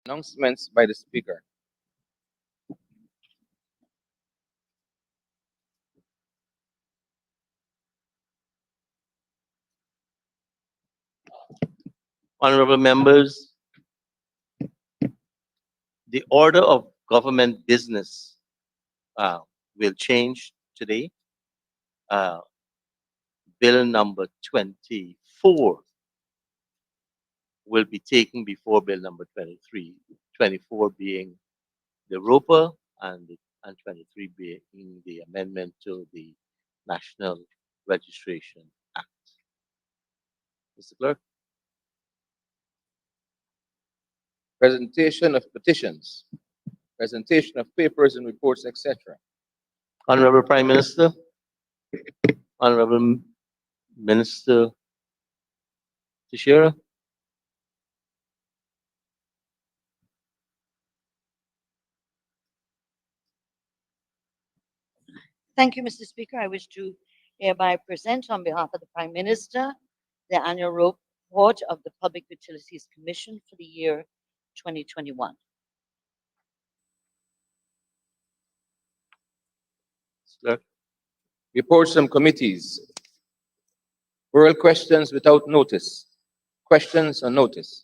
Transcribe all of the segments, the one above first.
Announcements by the Speaker. Honorable members, the order of government business uh, will change today. Uh, Bill number 24 will be taken before Bill number 23, 24 being the ROPA and 23 being the amendment to the National Registration Act. Mr. Clerk. Presentation of petitions, presentation of papers and reports, etc. Honorable Prime Minister, Honorable Minister Teixeira. Thank you, Mr. Speaker. I wish to hereby present on behalf of the Prime Minister the annual report of the Public Utilities Commission for the year 2021. Clerk. Reports from committees. Oral questions without notice. Questions on notice.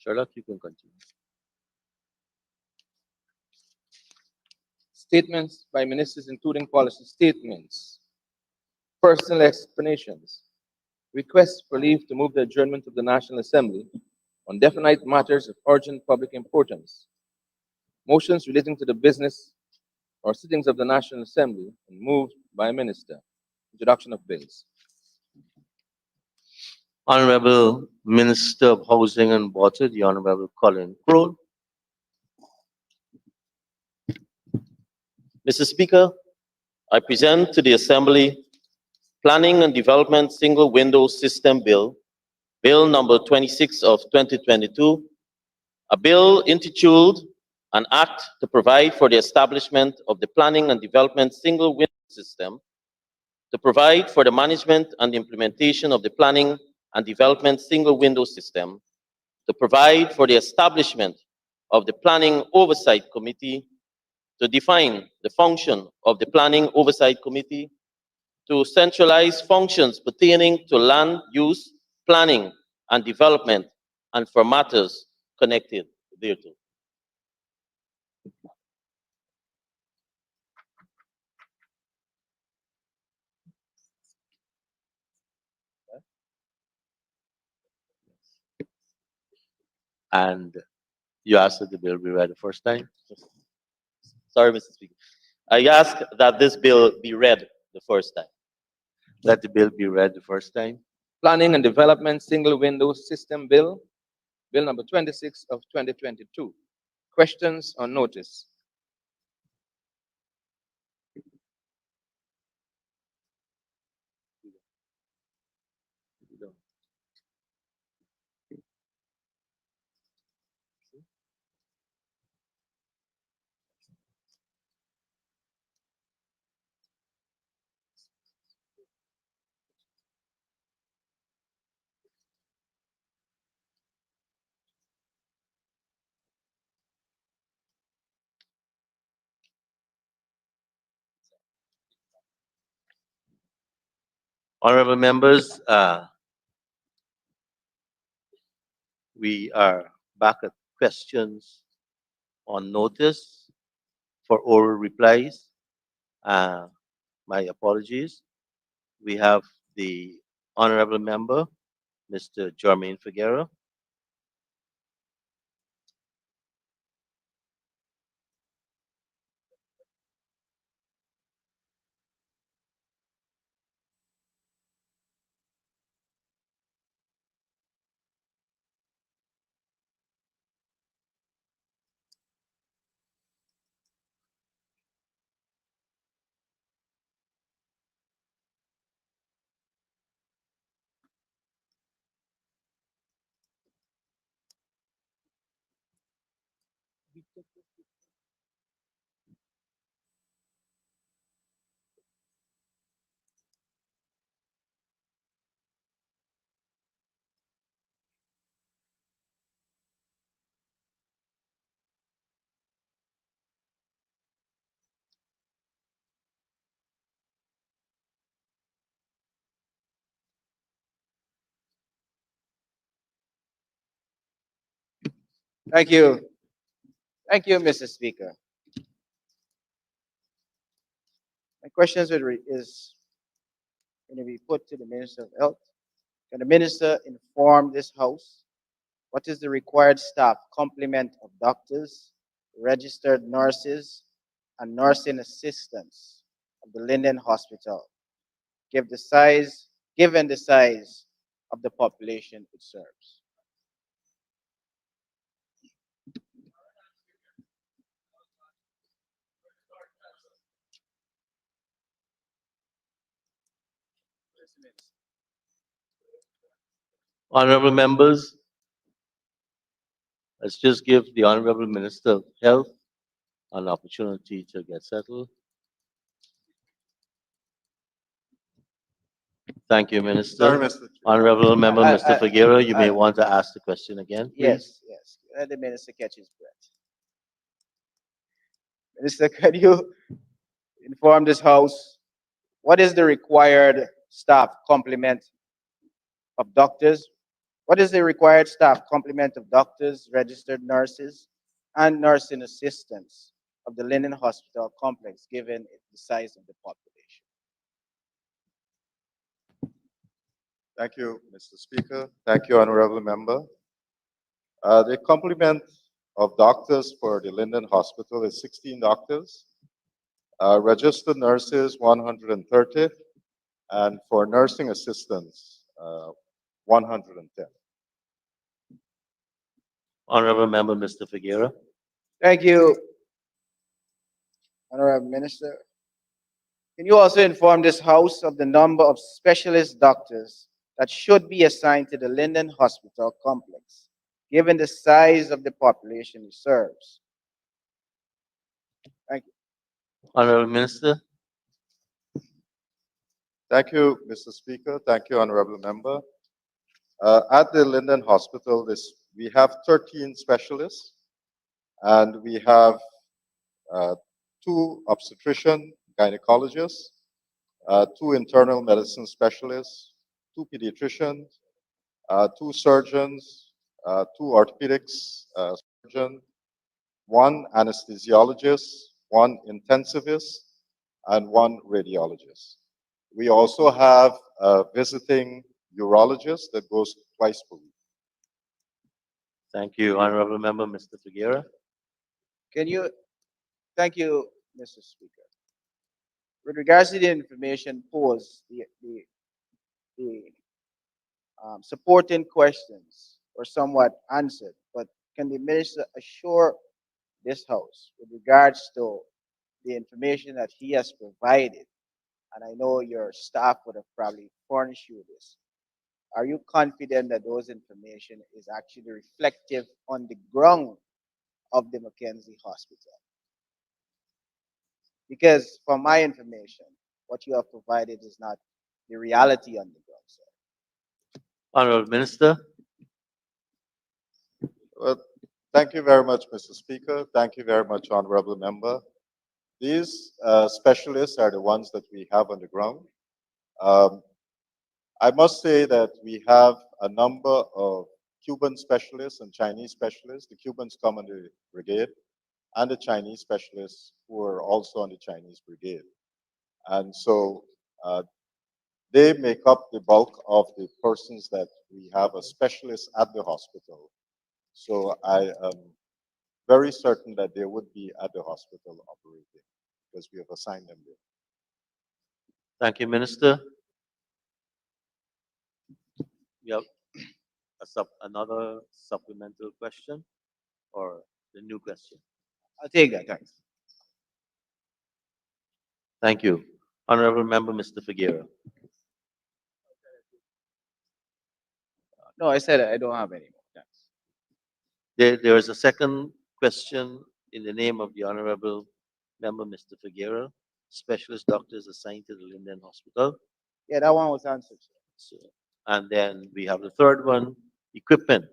Charlotte, you can continue. Statements by ministers, including policy statements. Personal explanations. Requests for leave to move the adjournment of the National Assembly on definite matters of urgent public importance. Motions relating to the business or sittings of the National Assembly and moved by a minister. Introduction of bills. Honorable Minister of Housing and Water, the Honorable Colin Crowell. Mr. Speaker, I present to the Assembly Planning and Development Single Window System Bill, Bill number 26 of 2022, a bill intituled An Act to Provide for the Establishment of the Planning and Development Single Window System, to provide for the management and implementation of the Planning and Development Single Window System, to provide for the establishment of the Planning Oversight Committee, to define the function of the Planning Oversight Committee, to centralize functions pertaining to land use, planning, and development, and for matters connected thereto. And you asked that the bill be read the first time. Sorry, Mr. Speaker. I ask that this bill be read the first time. Let the bill be read the first time. Planning and Development Single Window System Bill, Bill number 26 of 2022. Questions on notice. Honorable members, we are back at questions on notice for oral replies. My apologies. We have the honorable member, Mr. Jermaine Figueroa. Thank you. Thank you, Mr. Speaker. My questions is going to be put to the Minister of Health. Can the Minister inform this House what is the required staff complement of doctors, registered nurses, and nursing assistants of the Linden Hospital, given the size of the population it serves? Honorable members, let's just give the Honorable Minister of Health an opportunity to get settled. Thank you, Minister. Sorry, Mr. Chair. Honorable Member Mr. Figueroa, you may want to ask the question again, please. Yes. Let the Minister catch his breath. Minister, can you inform this House what is the required staff complement of doctors? What is the required staff complement of doctors, registered nurses, and nursing assistants of the Linden Hospital complex, given the size of the population? Thank you, Mr. Speaker. Thank you, Honorable Member. The complement of doctors for the Linden Hospital is 16 doctors, registered nurses 130, and for nursing assistants 110. Honorable Member Mr. Figueroa. Thank you, Honorable Minister. Can you also inform this House of the number of specialist doctors that should be assigned to the Linden Hospital complex, given the size of the population it serves? Thank you. Honorable Minister. Thank you, Mr. Speaker. Thank you, Honorable Member. At the Linden Hospital, we have 13 specialists, and we have 2 obstetrician gynecologists, 2 internal medicine specialists, 2 pediatricians, 2 surgeons, 2 orthopedics surgeons, 1 anesthesiologist, 1 intensivist, and 1 radiologist. We also have a visiting urologist that goes twice per week. Thank you, Honorable Member Mr. Figueroa. Thank you, Mr. Speaker. With regards to the information posed, the supporting questions were somewhat answered, but can the Minister assure this House with regards to the information that he has provided, and I know your staff would have probably furnished you this, are you confident that those information is actually reflective on the ground of the Mackenzie Hospital? Because from my information, what you have provided is not the reality on the ground, sir. Honorable Minister. Well, thank you very much, Mr. Speaker. Thank you very much, Honorable Member. These specialists are the ones that we have on the ground. I must say that we have a number of Cuban specialists and Chinese specialists. The Cubans come on the brigade, and the Chinese specialists who are also on the Chinese brigade. And so they make up the bulk of the persons that we have as specialists at the hospital. So I am very certain that they would be at the hospital operating because we have assigned them there. Thank you, Minister. We have another supplemental question or the new question? I'll take that, thanks. Thank you. Honorable Member Mr. Figueroa. No, I said I don't have any more, thanks. There is a second question in the name of the Honorable Member Mr. Figueroa. Specialist doctors assigned to the Linden Hospital. Yeah, that one was answered, sir. And then we have the third one, equipment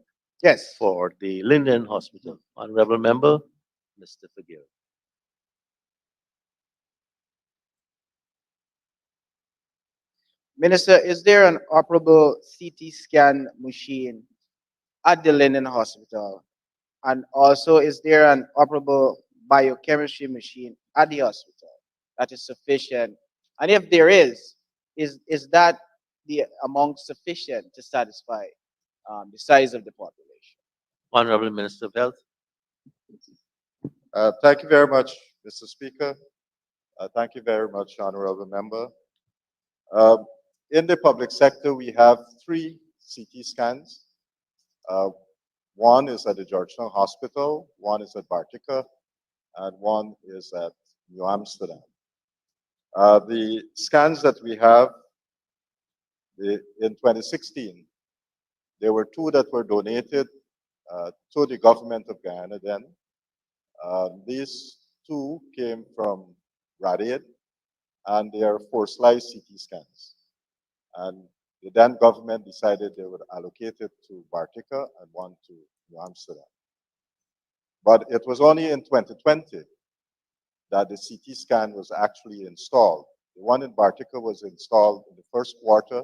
Yes. for the Linden Hospital. Honorable Member Mr. Figueroa. Minister, is there an operable CT scan machine at the Linden Hospital? And also, is there an operable biochemistry machine at the hospital that is sufficient? And if there is that the amount sufficient to satisfy the size of the population? Honorable Minister of Health. Thank you very much, Mr. Speaker. Thank you very much, Honorable Member. Um, in the public sector, we have 3 CT scans. Uh, One is at the Georgetown Hospital, one is at Bartica, and one is at New Amsterdam. The scans that we have in 2016, there were 2 that were donated to the government of Guyana then. These 2 came from Radaid, and they are 4-slice CT scans. And the then government decided they would allocate it to Bartica and one to New Amsterdam. But it was only in 2020 that the CT scan was actually installed. The one in Bartica was installed in the first quarter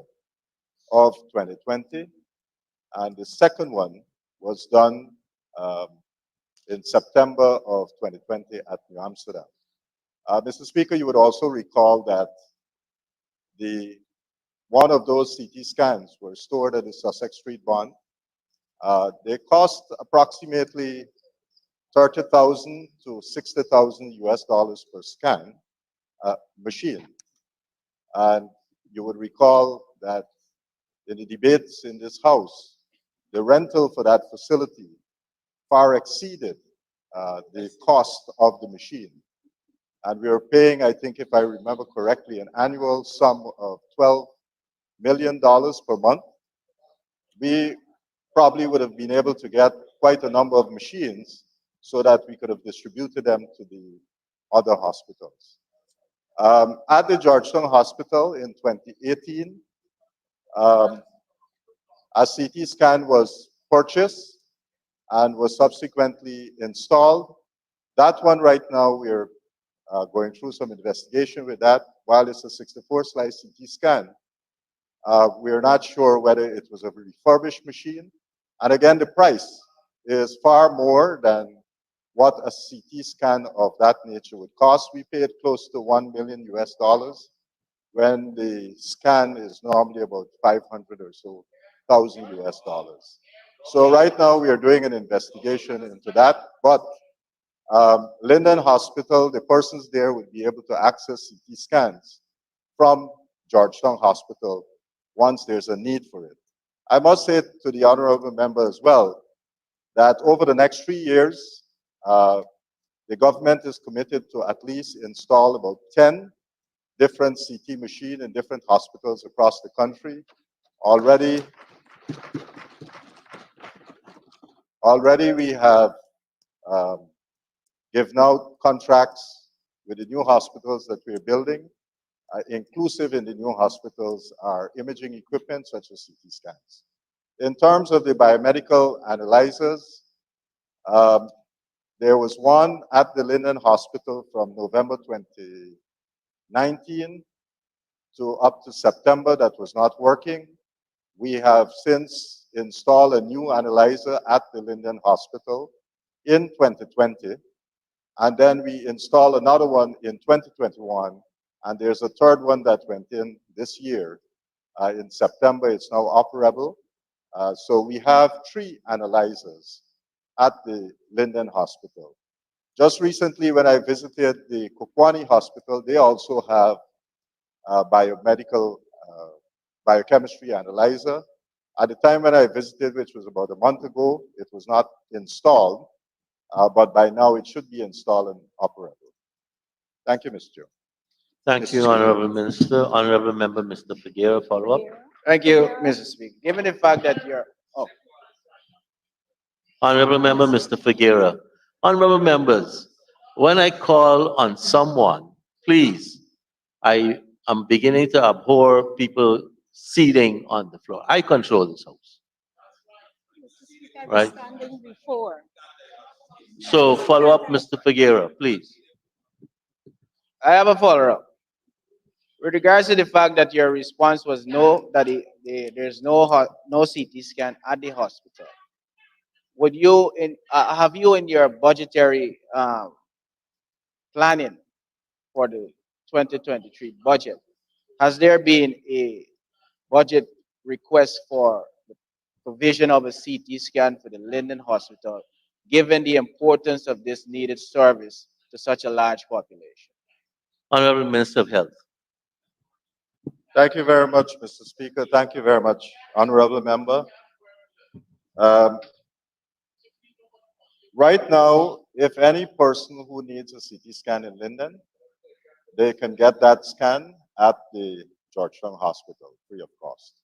of 2020, and the second one was done in September of 2020 at New Amsterdam. Mr. Speaker, you would also recall that one of those CT scans were stored at the Sussex Street Bond. They cost approximately 30,000 to 60,000 US dollars per scan machine. And you would recall that in the debates in this House, the rental for that facility far exceeded the cost of the machine. And we were paying, I think if I remember correctly, an annual sum of $12 million per month. We probably would have been able to get quite a number of machines so that we could have distributed them to the other hospitals. At the Georgetown Hospital in 2018, a CT scan was purchased and was subsequently installed. That one right now, we're going through some investigation with that. While it's a 64-slice CT scan, we're not sure whether it was a refurbished machine. And again, the price is far more than what a CT scan of that nature would cost. We paid close to $1 million US dollars when the scan is normally about 500 or so thousand US dollars. So right now we are doing an investigation into that, but Linden Hospital, the persons there would be able to access CT scans from Georgetown Hospital once there's a need for it. I must say to the honorable member as well that over the next 3 years, the government is committed to at least install about 10 different CT machines in different hospitals across the country. Already we have given out contracts with the new hospitals that we're building. Inclusive in the new hospitals are imaging equipment such as CT scans. In terms of the biomedical analyzers, there was one at the Linden Hospital from November 2019 to up to September that was not working. We have since installed a new analyzer at the Linden Hospital in 2020, and then we installed another one in 2021, and there's a third one that went in this year. In September, it's now operable. So we have 3 analyzers at the Linden Hospital. Just recently, when I visited the Kokwani Hospital, they also have a biochemistry analyzer. At the time when I visited, which was about a month ago, it was not installed, but by now it should be installed and operable. Thank you, Mr. Chair. Thank you, Honorable Minister. Honorable Member, Mr. Figueroa, follow up. Thank you, Mr. Speaker. Given the fact that Honorable Member, Mr. Figueroa. Honorable members, when I call on someone, please, I am beginning to abhor people seating on the floor. I control this house. Mr. Speaker, I was Right. standing before. So follow up, Mr. Figueroa, please. I have a follow-up. With regards to the fact that your response was no, that there's no CT scan at the hospital. would you have you in your budgetary planning for the 2023 budget, has there been a budget request for the provision of a CT scan for the Linden Hospital, given the importance of this needed service to such a large population? Honorable Minister of Health. Thank you very much, Mr. Speaker. Thank you very much, honorable member. Um, right now, if any person who needs a CT scan in Linden, they can get that scan at the Georgetown Hospital free of cost.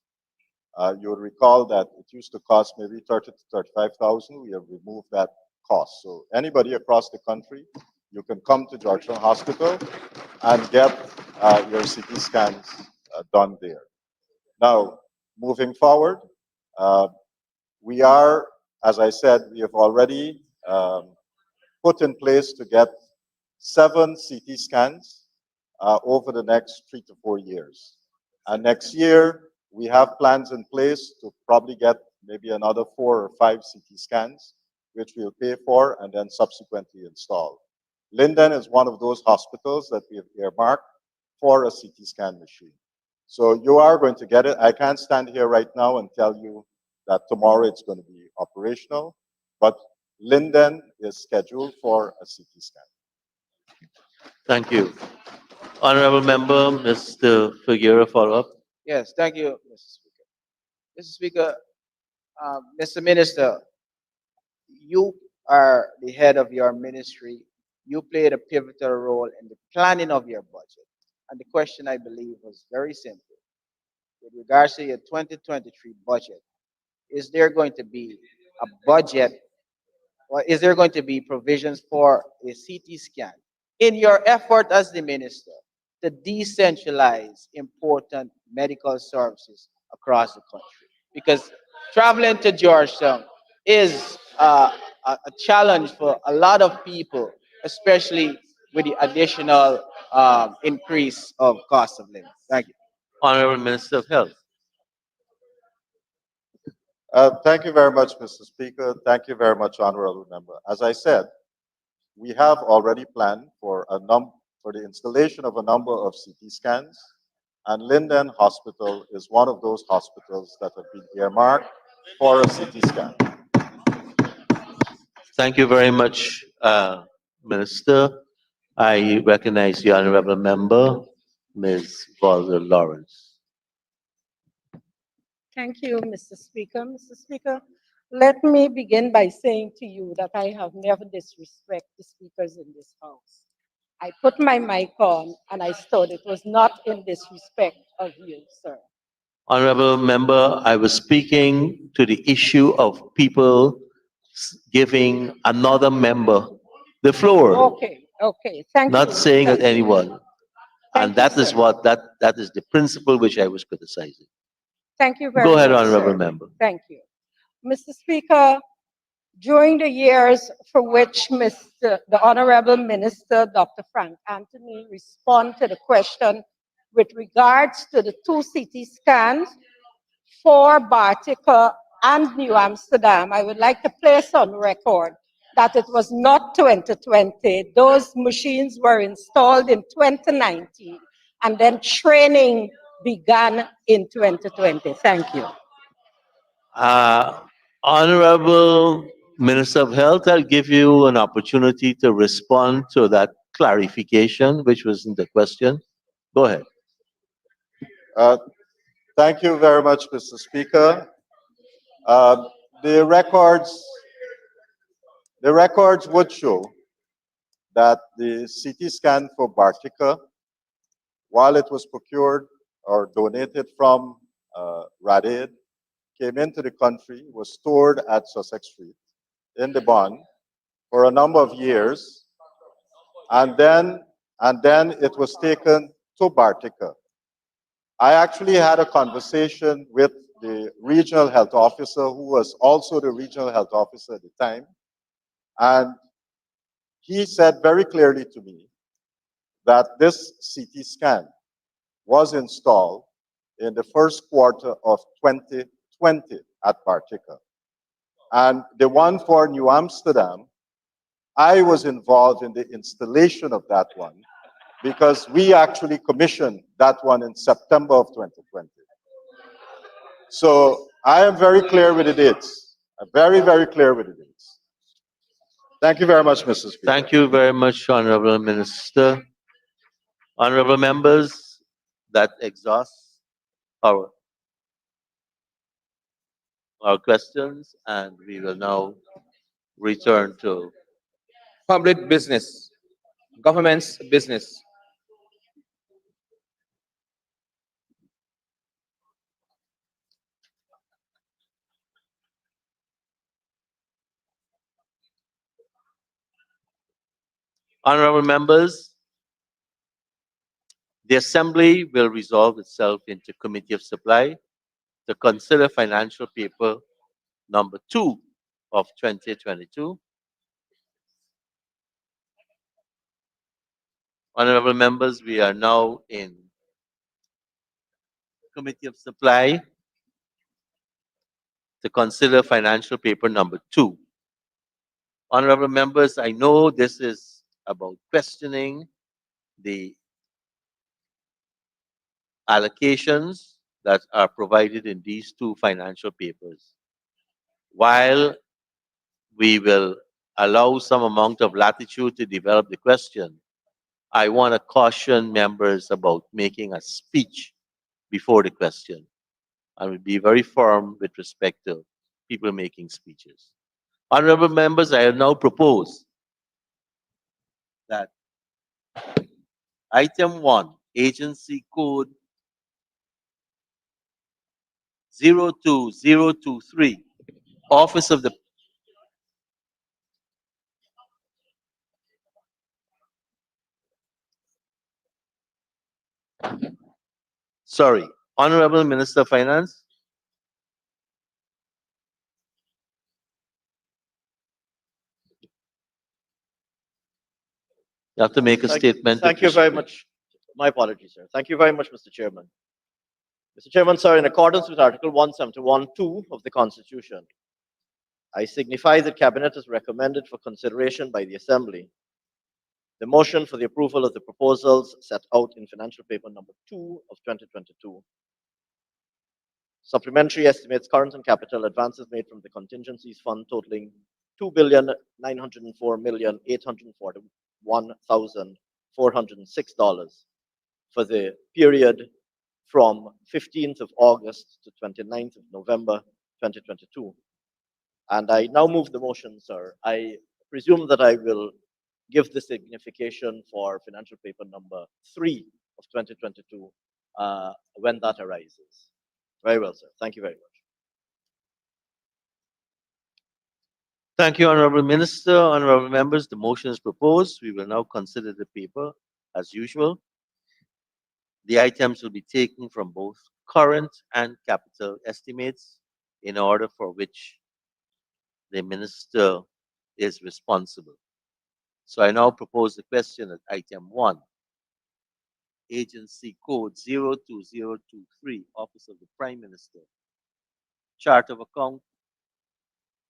You would recall that it used to cost maybe 30 to 35,000. We have removed that cost. So anybody across the country, you can come to Georgetown Hospital and get your CT scans done there. Now, moving forward, we are, as I said, we have already put in place to get 7 CT scans over the next 3 to 4 years. And next year, we have plans in place to probably get maybe another 4 or 5 CT scans, which we'll pay for and then subsequently install. Linden is one of those hospitals that we have earmarked for a CT scan machine. So you are going to get it. I can't stand here right now and tell you that tomorrow it's going to be operational, but Linden is scheduled for a CT scan. Thank you. Honorable Member, Mr. Figueroa, follow up. Yes, thank you, Mr. Speaker. Mr. Speaker, Mr. Minister, you are the head of your ministry. You played a pivotal role in the planning of your budget. And the question, I believe, was very simple. With regards to your 2023 budget, is there going to be a budget, or is there going to be provisions for a CT scan in your effort as the minister to decentralize important medical services across the country? Because traveling to Georgetown is a challenge for a lot of people, especially with the additional increase of cost of living. Thank you. Honorable Minister of Health. Thank you very much, Mr. Speaker. Thank you very much, honorable member. As I said, we have already planned for the installation of a number of CT scans, and Linden Hospital is one of those hospitals that have been earmarked for a CT scan. Thank you very much, Minister. I recognize the honorable member, Ms. Valda Lawrence. Thank you, Mr. Speaker. Mr. Speaker, let me begin by saying to you that I have never disrespected the speakers in this house. I put my mic on and I stood. It was not in disrespect of you, sir. Honorable member, I was speaking to the issue of people giving another member the floor, Okay, okay, thank you. not saying at Thank you. anyone. Thank And you, that is sir. what, that is the principle which I was criticizing. Thank you very Go much, ahead, honorable sir. member. Thank you. Mr. Speaker, during the years for which the Honorable Minister, Dr. Frank Anthony, responded to the question with regards to the 2 CT scans for Bartica and New Amsterdam, I would like to place on record that it was not 2020. Those machines were installed in 2019, and then training began in 2020. Thank you. Honorable Minister of Health, I'll give you an opportunity to respond to that clarification, which wasn't the question. Go ahead. Thank you very much, Mr. Speaker. The records would show that the CT scan for Bartica, while it was procured or donated from Rad Aid, came into the country, was stored at Sussex Street in the bond for a number of years, and then it was taken to Bartica. I actually had a conversation with the regional health officer, who was also the regional health officer at the time, and he said very clearly to me that this CT scan was installed in the first quarter of 2020 at Bartica. And the one for New Amsterdam, I was involved in the installation of that one because we actually commissioned that one in September of 2020. So I am very clear with the dates. I'm very, very clear with the dates. Thank you very much, Mr. Speaker. Thank you very much, Honorable Minister. Honorable members, that exhausts our questions, and we will now return to Public business, government's business. honorable members. The Assembly will resolve itself into Committee of Supply to consider financial paper number 2 of 2022. Honorable members, we are now in Committee of Supply to consider financial paper number 2. Honorable members, I know this is about questioning the allocations that are provided in these two financial papers. While we will allow some amount of latitude to develop the question, I want to caution members about making a speech before the question. I will be very firm with respect to people making speeches. Honorable members, I now propose that item 1, agency code 02023, Office of the Honorable Minister of Finance. You have to make a statement. Thank you very much. My apologies, sir. Thank you very much, Mr. Chairman. Mr. Chairman, sir, in accordance with Article 171(2) of the Constitution, I signify that Cabinet has recommended for consideration by the Assembly the motion for the approval of the proposals set out in financial paper number 2 of 2022. Supplementary estimates current and capital advances made from the contingencies fund totaling $2,904,841,406 for the period from 15th of August to 29th of November 2022. And I now move the motion, sir. I presume that I will give the signification for financial paper number 3 of 2022 when that arises. Very well, sir. Thank you very much. Thank you, Honorable Minister. Honorable members, the motion is proposed. We will now consider the paper as usual. The items will be taken from both current and capital estimates in order for which the minister is responsible. So I now propose the question at item 1, agency code 02023, Office of the Prime Minister, chart of account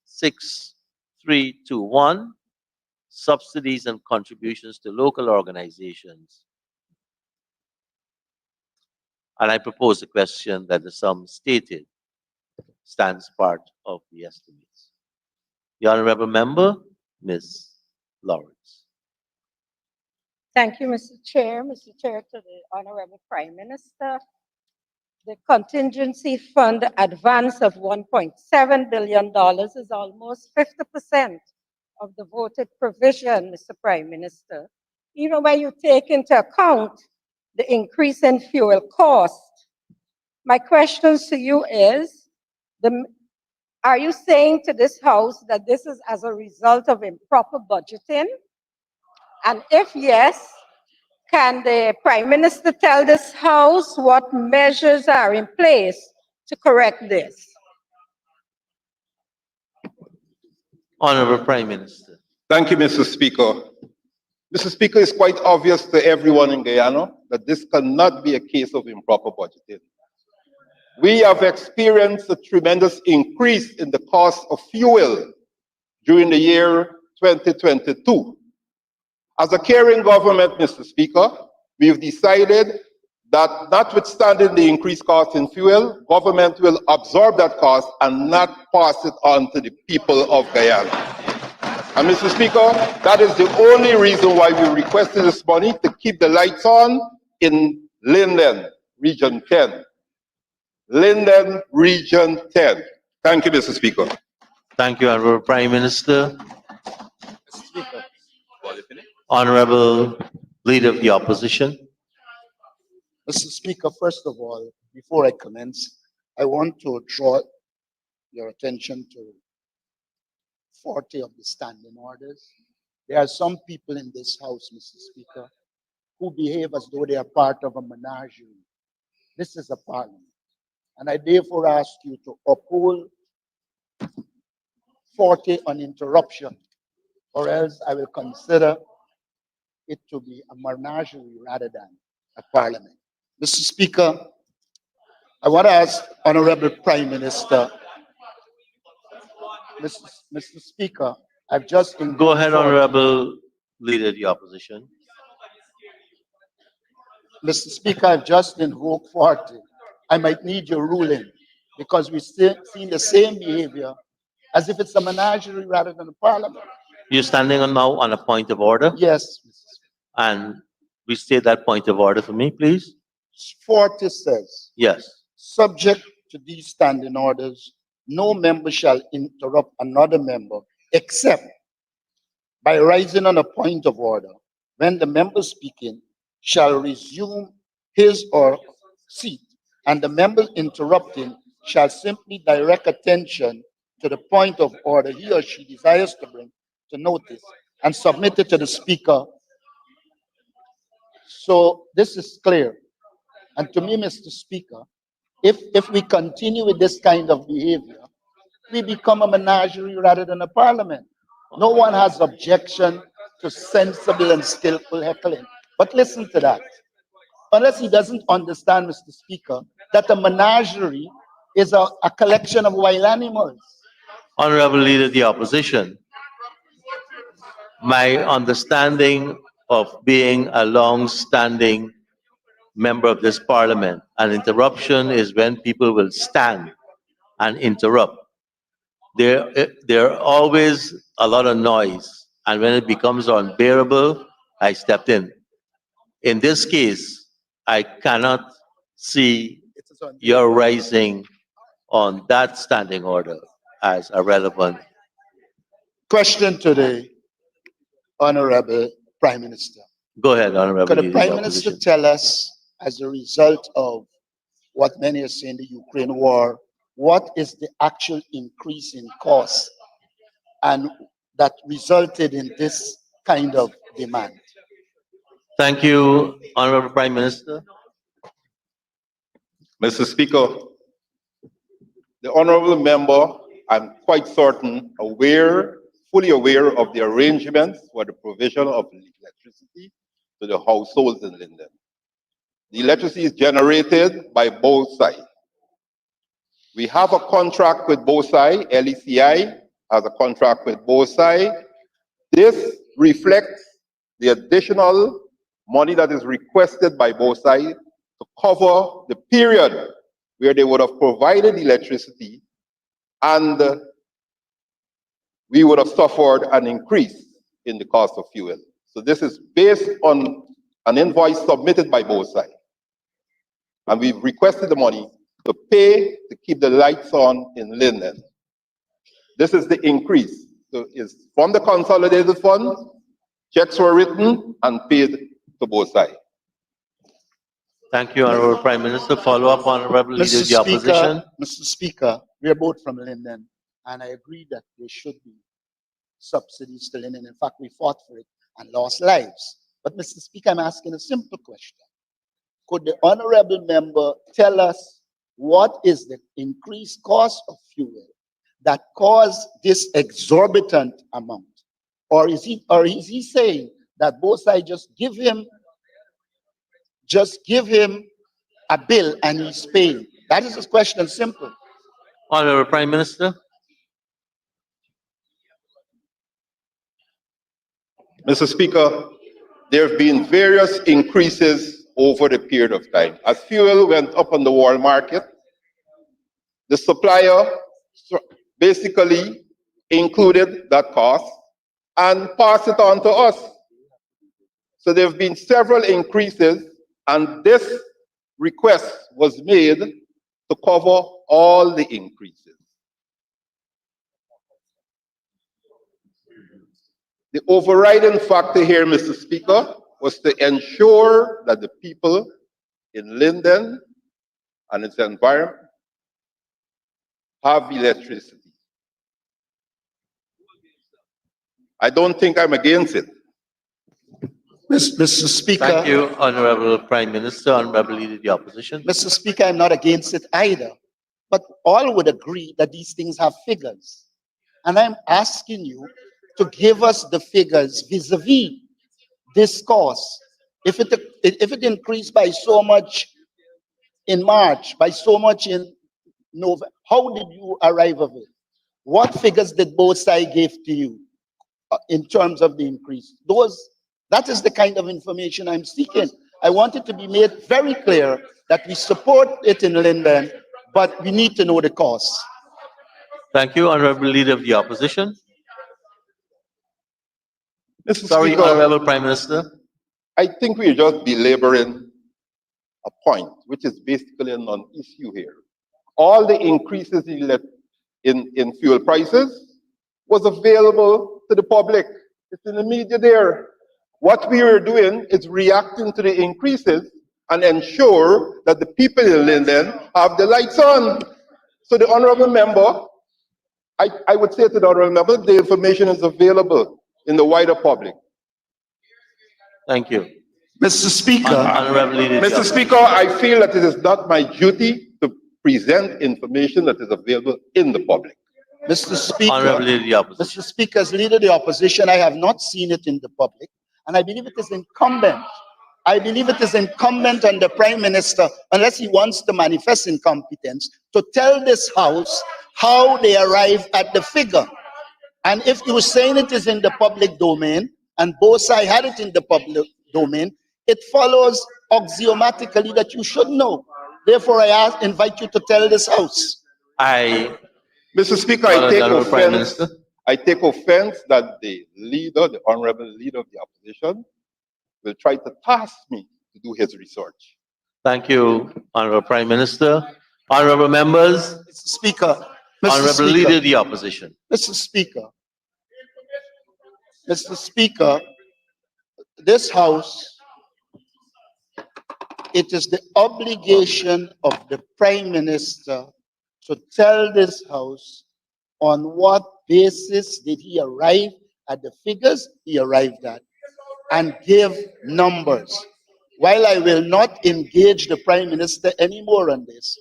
6321, subsidies and contributions to local organizations. And I propose the question that the sum stated stands part of the estimates. The honorable member, Ms. Lawrence. Thank you, Mr. Chair. Mr. Chair, to the Honorable Prime Minister. The contingency fund advance of $1.7 billion is almost 50% of the voted provision, Mr. Prime Minister. Even when you take into account the increase in fuel cost. My questions to you is, are you saying to this House that this is as a result of improper budgeting? And if yes, can the Prime Minister tell this House what measures are in place to correct this? Honorable Prime Minister. Thank you, Mr. Speaker. Mr. Speaker, it's quite obvious to everyone in Guyana that this cannot be a case of improper budgeting. we have experienced a tremendous increase in the cost of fuel during the year 2022. As a caring government, Mr. Speaker, we've decided that notwithstanding the increased cost in fuel, government will absorb that cost and not pass it on to the people of Guyana. And Mr. Speaker, that is the only reason why we requested this money, to keep the lights on in Linden, Region 10. Linden, Region 10. Thank you, Mr. Speaker. Thank you, Honorable Prime Minister. Honorable Leader of the Opposition. Mr. Speaker, first of all, before I commence, I want to draw your attention to 40 of the standing orders. There are some people in this House, Mr. Speaker, who behave as though they are part of a menagerie. This is a parliament. And I therefore ask you to uphold 40 on interruption, or else I will consider it to be a menagerie rather than a parliament. Mr. Speaker, I want to ask Honorable Prime Minister, Mr. Speaker, I've just Go ahead, Honorable Leader of the Opposition. Mr. Speaker, I've just invoked 40. I might need your ruling because we're still seeing the same behavior as if it's a menagerie rather than a parliament. You're standing on now on a point of order, Yes, Mr. Speaker. and restate that point of order for me, please. 40 says, Yes. subject to these standing orders, no member shall interrupt another member except by rising on a point of order when the member speaking shall resume his or seat, and the member interrupting shall simply direct attention to the point of order he or she desires to bring to notice and submit it to the speaker. So this is clear. And to me, Mr. Speaker, if we continue with this kind of behavior, we become a menagerie rather than a parliament. No one has objection to sensible and skillful heckling. But listen to that. Unless he doesn't understand, Mr. Speaker, that a menagerie is a collection of wild animals. Honorable Leader of the Opposition, my understanding of being a long-standing member of this parliament, an interruption is when people will stand and interrupt. There are always a lot of noise, and when it becomes unbearable, I stepped in. In this case, I cannot see your rising on that standing order as a relevant. Question to the Honorable Prime Minister. Go ahead, Honorable Could the Leader of Prime the Minister Opposition. tell us, as a result of what many are saying, the Ukraine war, what is the actual increase in cost and that resulted in this kind of demand? Thank you, Honorable Prime Minister. Mr. Speaker, the honorable member, I'm quite certain, fully aware of the arrangements for the provision of electricity to the households in Linden. The electricity is generated by both sides. We have a contract with both sides. LECI has a contract with both sides. This reflects the additional money that is requested by both sides to cover the period where they would have provided electricity and we would have suffered an increase in the cost of fuel. So this is based on an invoice submitted by both sides. And we've requested the money to pay to keep the lights on in Linden. This is the increase. So it's from the consolidated fund, checks were written and paid to both sides. Thank you, Honorable Prime Minister. Follow up, Honorable Leader of the Opposition. Mr. Speaker, we are both from Linden, and I agree that there should be subsidies to Linden. In fact, we fought for it and lost lives. But Mr. Speaker, I'm asking a simple question. Could the honorable member tell us what is the increased cost of fuel that caused this exorbitant amount? Or is he saying that both sides just give him a bill and he's paying? That is the question, simple. Honorable Prime Minister. Mr. Speaker, there have been various increases over the period of time. As fuel went up on the world market, the supplier basically included that cost and passed it on to us. So there have been several increases, and this request was made to cover all the increases. The overriding factor here, Mr. Speaker, was to ensure that the people in Linden and its environment have electricity. I don't think I'm against it. Mr. Speaker. Thank you, Honorable Prime Minister. Honorable Leader of the Opposition. Mr. Speaker, I'm not against it either. But all would agree that these things have figures. And I'm asking you to give us the figures vis-a-vis this cost. If it increased by so much in March, by so much in November, how did you arrive at it? What figures did both sides give to you in terms of the increase? That is the kind of information I'm seeking. I want it to be made very clear that we support it in Linden, but we need to know the cost. Thank you, Honorable Leader of the Opposition. Mr. Sorry, Speaker, Honorable Prime Minister. I think we're just belaboring a point, which is basically a non-issue here. All the increases in fuel prices was available to the public. It's in the media there. What we are doing is reacting to the increases and ensure that the people in Linden have the lights on. So the honorable member, I would say to the honorable member, the information is available in the wider public. Thank you. Mr. Speaker. Honorable Leader of the Mr. Speaker, I feel that it is not my duty to present information that is available in the public. Mr. Speaker. Honorable Leader of the Opposition. Mr. Speaker, as Leader of the Opposition, I have not seen it in the public, and I believe it is incumbent. I believe it is incumbent on the Prime Minister, unless he wants to manifest incompetence, to tell this House how they arrived at the figure. And if you were saying it is in the public domain, and both sides had it in the public domain, it follows axiomatically that you should know. Therefore, I invite you to tell this House. Mr. Speaker, I take offense that the honorable leader of the opposition, will try to task me to do his research. Thank you, Honorable Prime Minister. Honorable members. Mr. Speaker. Honorable Leader of the Opposition. Mr. Speaker. Mr. Speaker, this House, it is the obligation of the Prime Minister to tell this House on what basis did he arrive at the figures he arrived at, and give numbers. While I will not engage the Prime Minister anymore on this,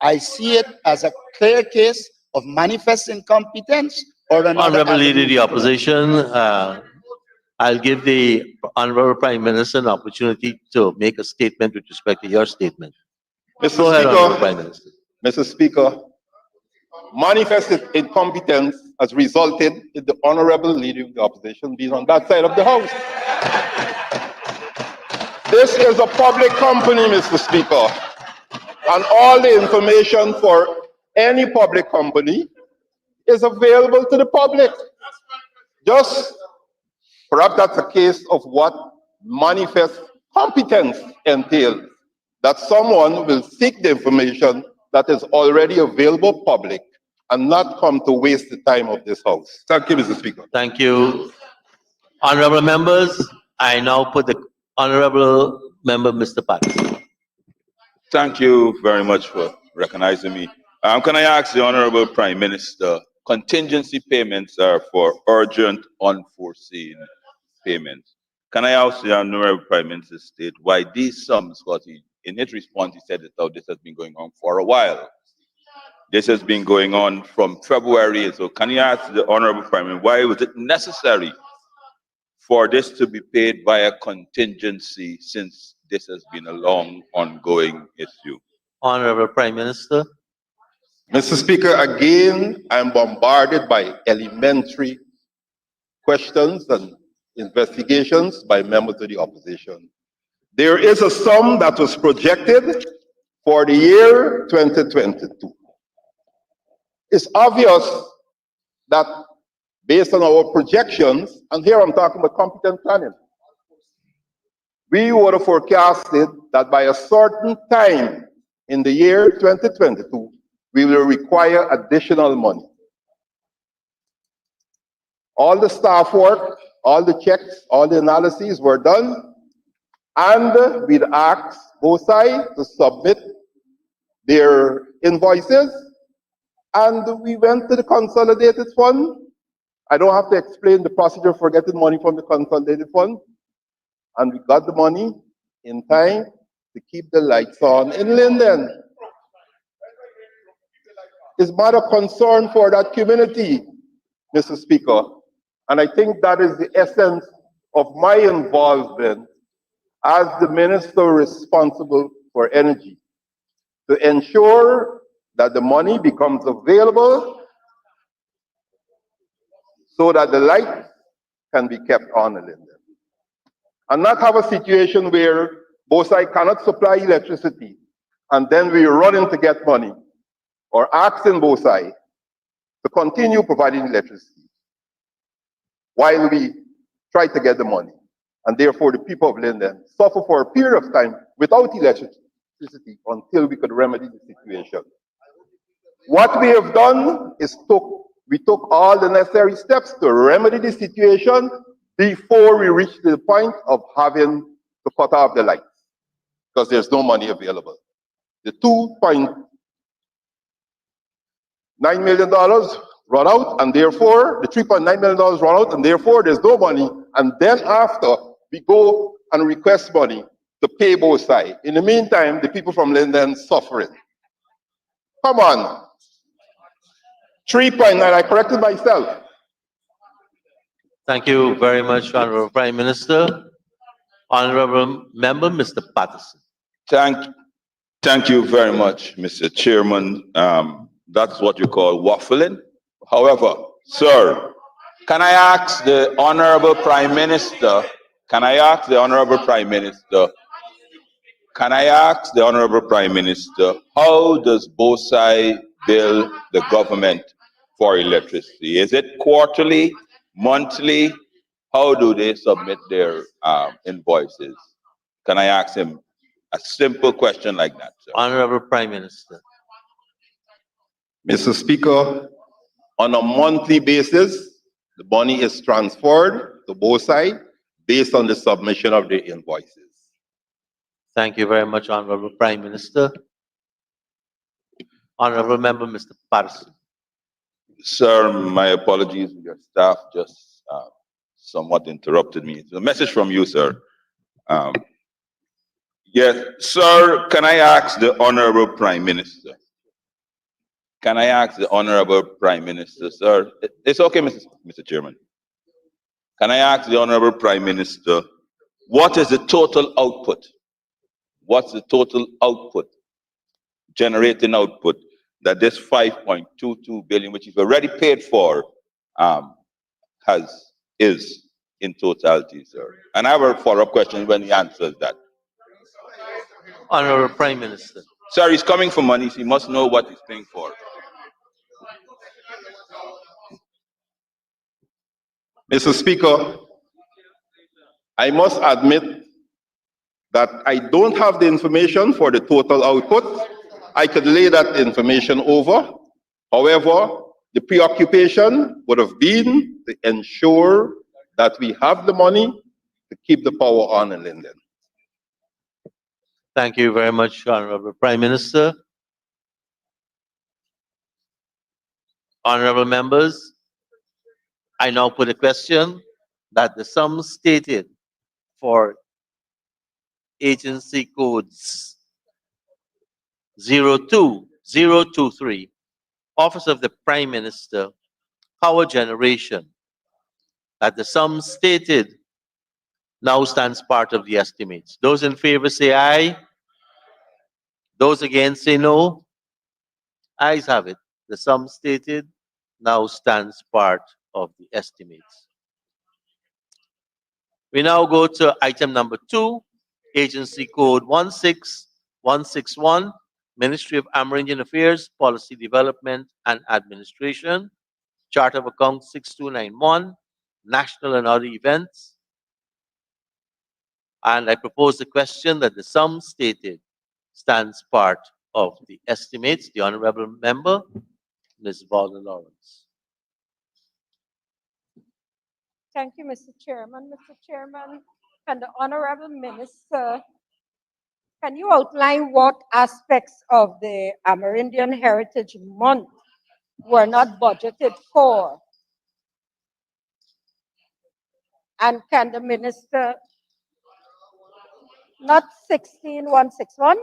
I see it as a clear case of manifest incompetence or another. Honorable Leader of the Opposition, I'll give the Honorable Prime Minister an opportunity to make a statement with respect to your statement. Go ahead, Honorable Prime Minister. Mr. Speaker, manifest incompetence has resulted in the honorable leader of the opposition being on that side of the House. This is a public company, Mr. Speaker, and all the information for any public company is available to the public. Just perhaps that's a case of what manifest competence entails, that someone will seek the information that is already available public and not come to waste the time of this House. Thank you, Mr. Speaker. Thank you. Honorable members, I now put the Honorable Member, Mr. Patterson. Thank you very much for recognizing me. Can I ask the Honorable Prime Minister, contingency payments are for urgent, unforeseen payments. Can I ask the Honorable Prime Minister to state why these sums, because in his response he said that this has been going on for a while. This has been going on from February. So can you ask the Honorable Prime Minister, why was it necessary for this to be paid via contingency, since this has been a long ongoing issue? Honorable Prime Minister. Mr. Speaker, again, I'm bombarded by elementary questions and investigations by members of the opposition. There is a sum that was projected for the year 2022. It's obvious that based on our projections, and here I'm talking about competent planning, we would have forecasted that by a certain time in the year 2022, we will require additional money. All the staff work, all the checks, all the analyses were done, and we'd asked both sides to submit their invoices, and we went to the consolidated fund. I don't have to explain the procedure for getting money from the consolidated fund, and we got the money in time to keep the lights on in Linden. It's matter of concern for that community, Mr. Speaker, and I think that is the essence of my involvement as the minister responsible for energy, to ensure that the money becomes available so that the lights can be kept on in Linden. And not have a situation where both sides cannot supply electricity and then we run in to get money, or asking both sides to continue providing electricity while we try to get the money. And therefore the people of Linden suffer for a period of time without electricity until we could remedy the situation. What we have done is we took all the necessary steps to remedy the situation before we reach the point of having to cut off the lights, because there's no money available. The $2.9 million run out, and therefore, the $3.9 million run out, and therefore there's no money. And then after, we go and request money to pay both sides. In the meantime, the people from Linden suffering. Come on. 3.9, I corrected myself. Thank you very much, Honorable Prime Minister. Honorable Member, Mr. Patterson. Thank you very much, Mr. Chairman. That's what you call waffling. However, sir, can I ask the Honorable Prime Minister, how does BOSAI bill the government for electricity? Is it quarterly, monthly? How do they submit their invoices? Can I ask him a simple question like that, sir? Honorable Prime Minister. Mr. Speaker, on a monthly basis, the money is transferred to both sides based on the submission of the invoices. Thank you very much, Honorable Prime Minister. Honorable Member, Mr. Patterson. Sir, my apologies. Your staff just somewhat interrupted me. It's a message from you, sir. Yes, sir, can I ask the Honorable Prime Minister? Can I ask the Honorable Prime Minister, sir? It's okay, Mr. Chairman. Can I ask the Honorable Prime Minister, what is the total output? What's the total output, generating output, that this 5.22 billion, which is already paid for, is in totality, sir? And I have a follow-up question when he answers that. Honorable Prime Minister. Sir, he's coming for money, so he must know what he's paying for. Mr. Speaker, I must admit that I don't have the information for the total output. I could lay that information over. However, the preoccupation would have been to ensure that we have the money to keep the power on in Linden. Thank you very much, Honorable Prime Minister. Honorable members, I now put a question that the sum stated for agency codes 02023, Office of the Prime Minister, Power Generation, that the sum stated now stands part of the estimates. Those in favor say aye. Those against say no. Ayes have it. The sum stated now stands part of the estimates. We now go to item number 2, Agency Code 16161, Ministry of Amerindian Affairs, Policy Development and Administration, Chart of Accounts 6291, National and other events. And I propose the question that the sum stated stands part of the estimates. The honorable member, Ms. Valda Lawrence. Thank you, Mr. Chairman. Mr. Chairman, and the Honorable Minister, can you outline what aspects of the Amerindian Heritage Month were not budgeted for? And can the minister, not 16161?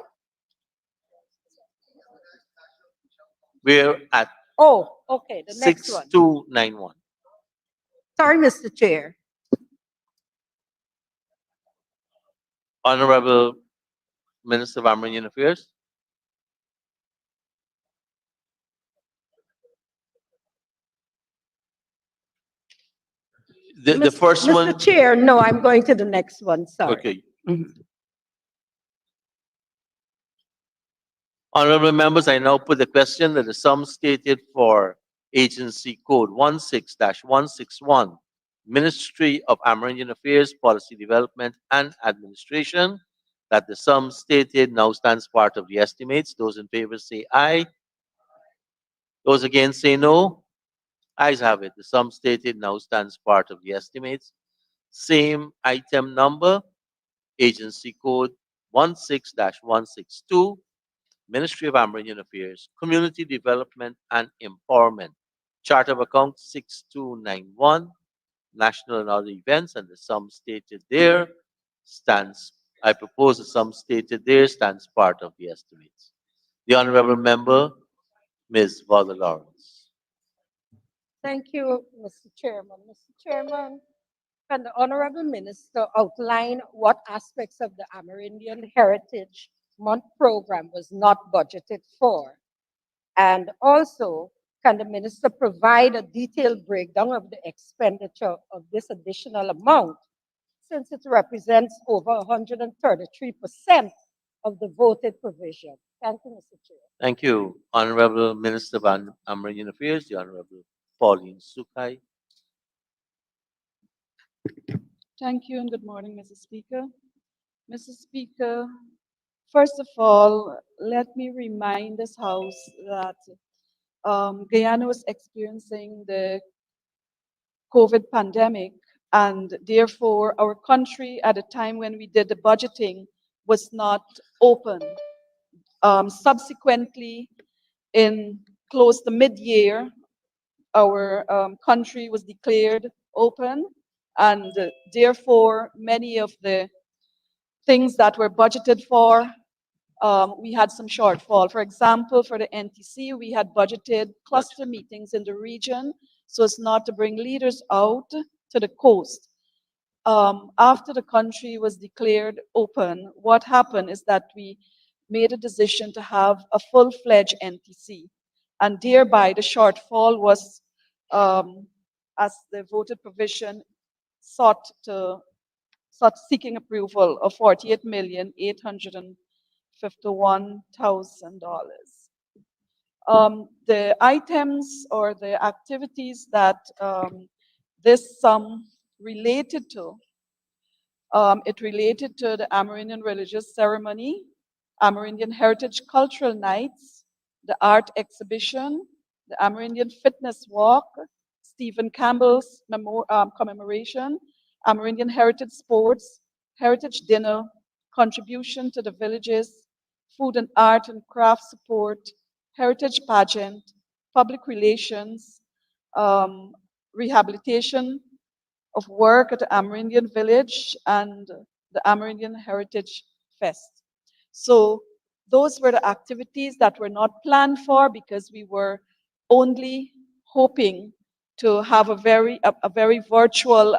We're at Oh, okay, the next one. 6291. Sorry, Mr. Chair. Honorable Minister of Amerindian Affairs. The first one. Mr. Chair, no, I'm going to the next one, sorry. Okay. Mhm. Honorable members, I now put the question that the sum stated for Agency Code 16-161, Ministry of Amerindian Affairs, Policy Development and Administration, that the sum stated now stands part of the estimates. Those in favor say aye. Those against say no. Ayes have it. The sum stated now stands part of the estimates. Same item number, Agency Code 16-162, Ministry of Amerindian Affairs, Community Development and Empowerment, Chart of Accounts 6291, National and other events, and the sum stated there stands, I propose the sum stated there stands part of the estimates. The honorable member, Ms. Valda Lawrence. Thank you, Mr. Chairman. Mr. Chairman, can the Honorable Minister outline what aspects of the Amerindian Heritage Month program was not budgeted for? And also, can the Minister provide a detailed breakdown of the expenditure of this additional amount, since it represents over 133% of the voted provision? Thank you, Mr. Chair. Thank you, Honorable Minister of Amerindian Affairs, the Honorable Pauline Sukai. Thank you and good morning, Mr. Speaker. Mr. Speaker, first of all, let me remind this House that Guyana was experiencing the COVID pandemic, and therefore our country at a time when we did the budgeting was not open. Subsequently, in close to mid-year, our country was declared open, and therefore many of the things that were budgeted for, we had some shortfall. For example, for the NTC, we had budgeted cluster meetings in the region so as not to bring leaders out to the coast. After the country was declared open, what happened is that we made a decision to have a full-fledged NTC, and thereby the shortfall was, as the voted provision sought seeking approval of $48,851,000. The items or the activities that this sum related to, it related to the Amerindian religious ceremony, Amerindian Heritage Cultural Nights, the art exhibition, the Amerindian Fitness Walk, Stephen Campbell's commemoration, Amerindian Heritage Sports, Heritage Dinner, contribution to the villages, food and art and craft support, heritage pageant, public relations, rehabilitation of work at the Amerindian Village, and the Amerindian Heritage Fest. So those were the activities that were not planned for because we were only hoping to have a very virtual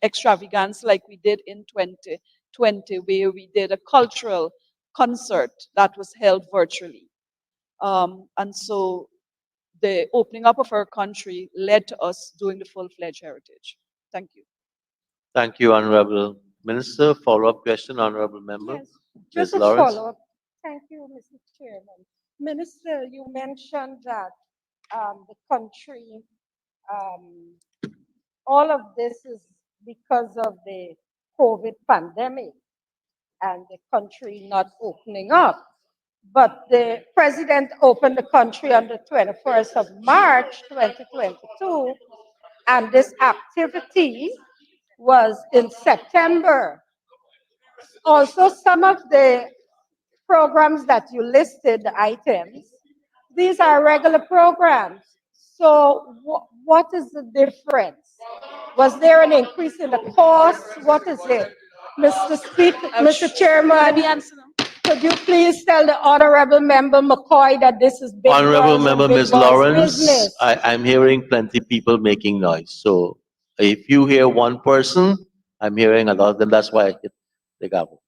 extravagance like we did in 2020, where we did a cultural concert that was held virtually. And so the opening up of our country led to us doing the full-fledged heritage. Thank you. Thank you, Honorable Minister. Follow-up question, Honorable Member. Yes, Ms. just a Lawrence. follow-up. Thank you, Mr. Chairman. Minister, you mentioned that the country, um, all of this is because of the COVID pandemic and the country not opening up. But the president opened the country on the 21st of March, 2022, and this activity was in September. Also, some of the programs that you listed, the items, these are regular programs. So what is the difference? Was there an increase in the cost? What is it? Mr. Speaker, Mr. Chairman, Let me answer now. could you please tell the Honorable Member McCoy that this is big Honorable boys and Member big Ms. boys Lawrence, business? I'm hearing plenty people making noise. So if you hear one person, I'm hearing a lot of them. That's why I hit the gavel.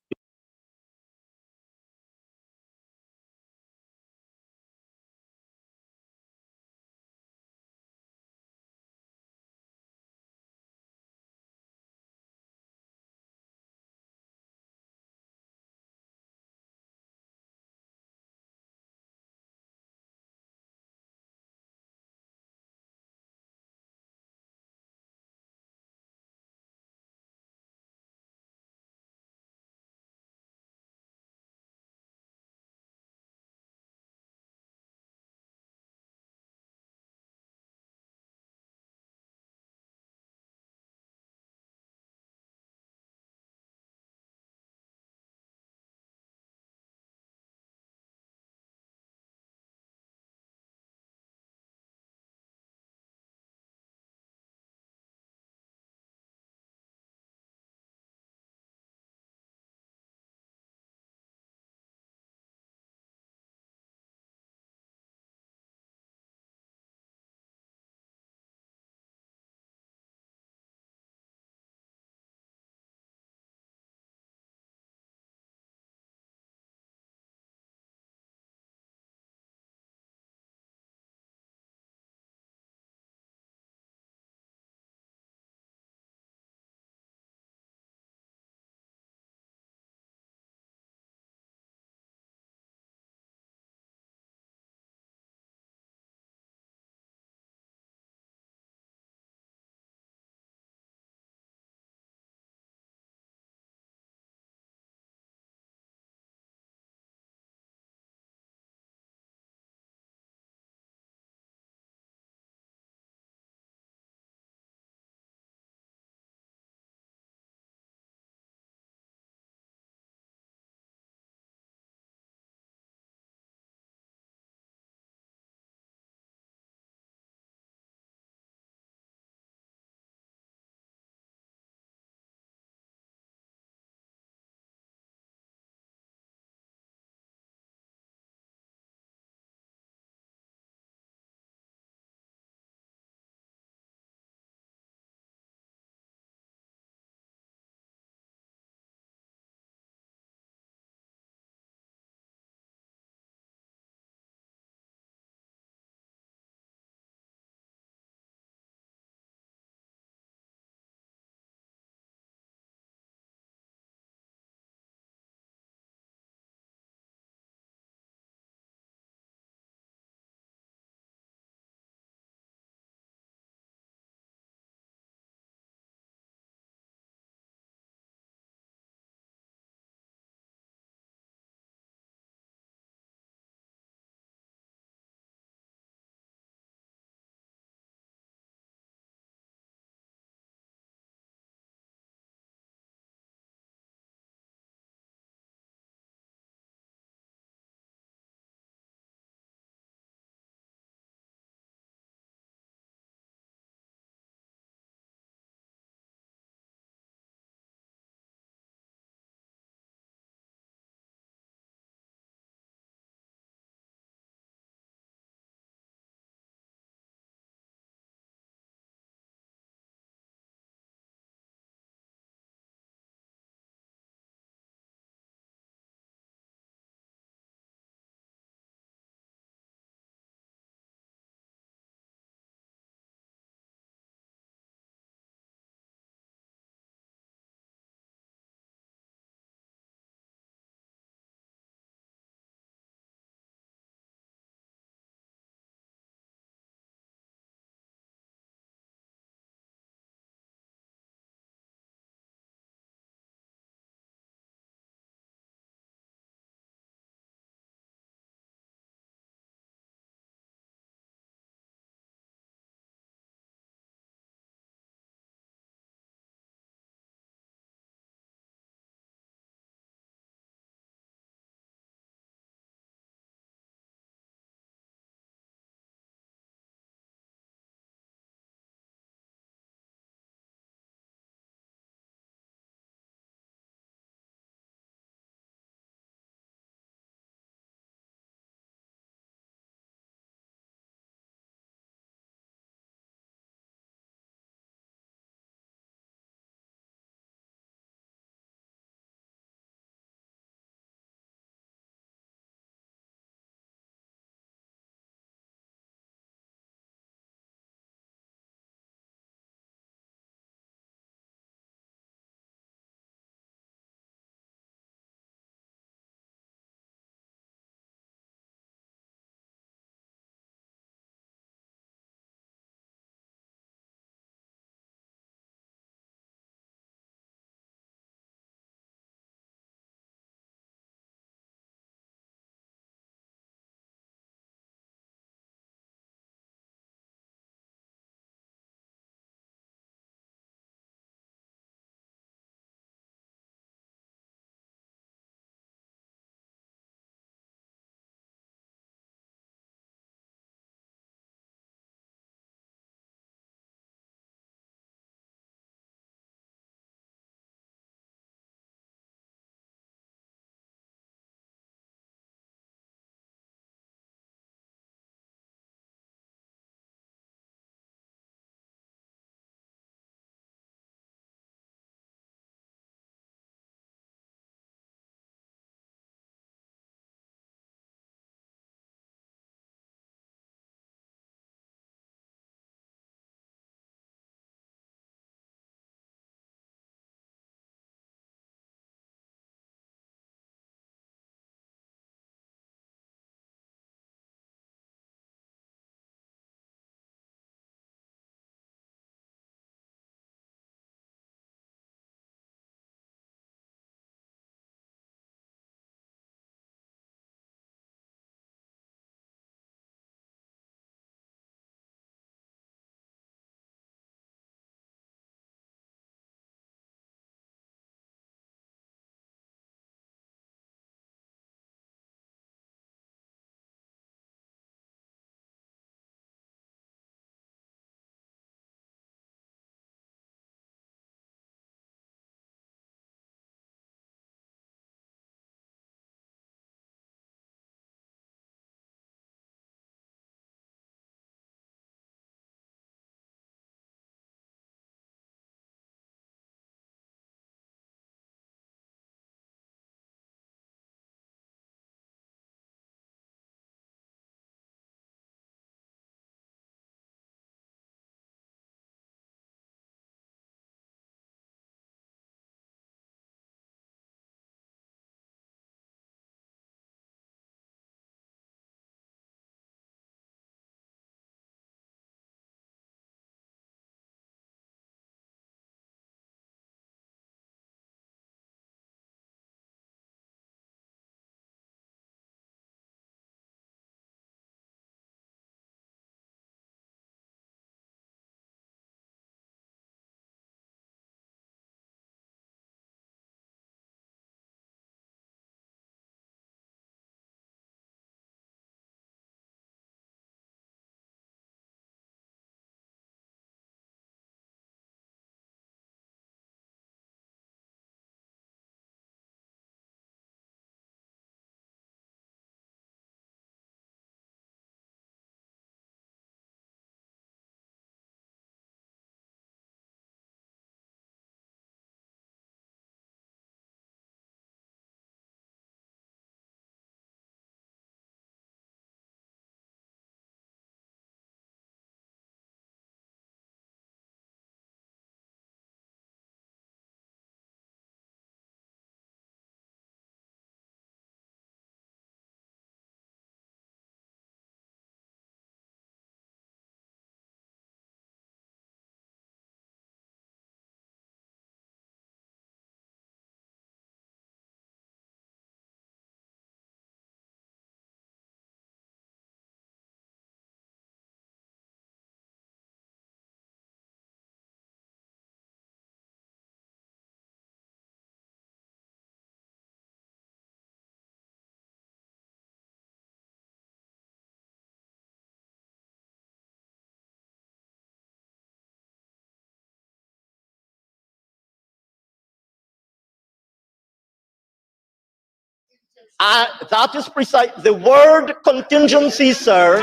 That is precise. The word contingency, sir.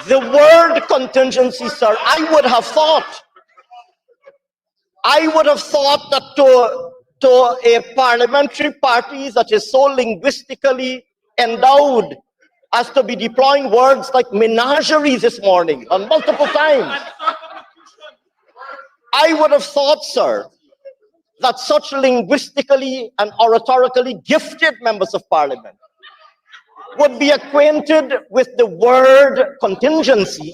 The word contingency, sir. I would have thought that to a parliamentary party that is so linguistically endowed as to be deploying words like menagerie this morning on multiple times, I would have thought, sir, that such linguistically and oratorically gifted members of parliament would be acquainted with the word contingency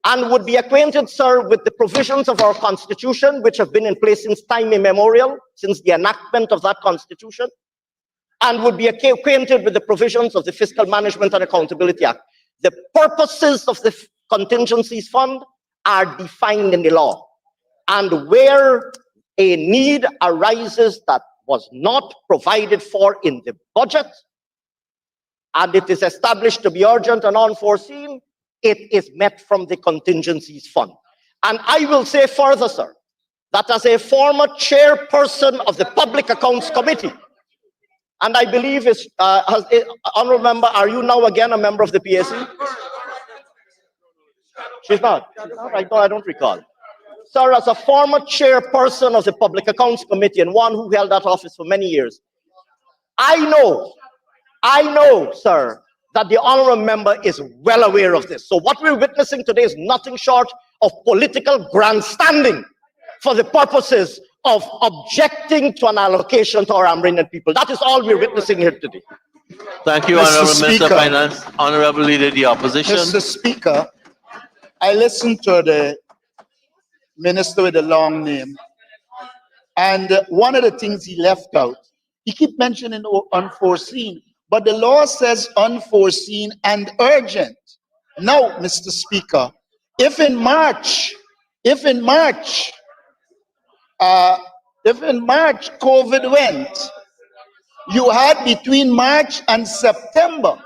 and would be acquainted, sir, with the provisions of our constitution, which have been in place since time immemorial, since the enactment of that constitution, and would be acquainted with the provisions of the Fiscal Management and Accountability Act. The purposes of the contingencies fund are defined in the law. And where a need arises that was not provided for in the budget, and it is established to be urgent and unforeseen, it is met from the contingencies fund. And I will say further, sir, that as a former chairperson of the Public Accounts Committee, and I believe honorable member, are you now again a member of the PAC? She's not. All right, no, I don't recall. Sir, as a former chairperson of the Public Accounts Committee and one who held that office for many years, I know, sir, that the honorable member is well aware of this. So what we're witnessing today is nothing short of political grandstanding for the purposes of objecting to an allocation to our Amerindian people. That is all we're witnessing here today. Thank you, Mr. Honorable Minister of Speaker. Finance. Honorable Leader of the Opposition. Mr. Speaker, I listened to the minister with the long name, and one of the things he left out, he keep mentioning unforeseen, but the law says unforeseen and urgent. Now, Mr. Speaker, if in March COVID went, you had between March and September.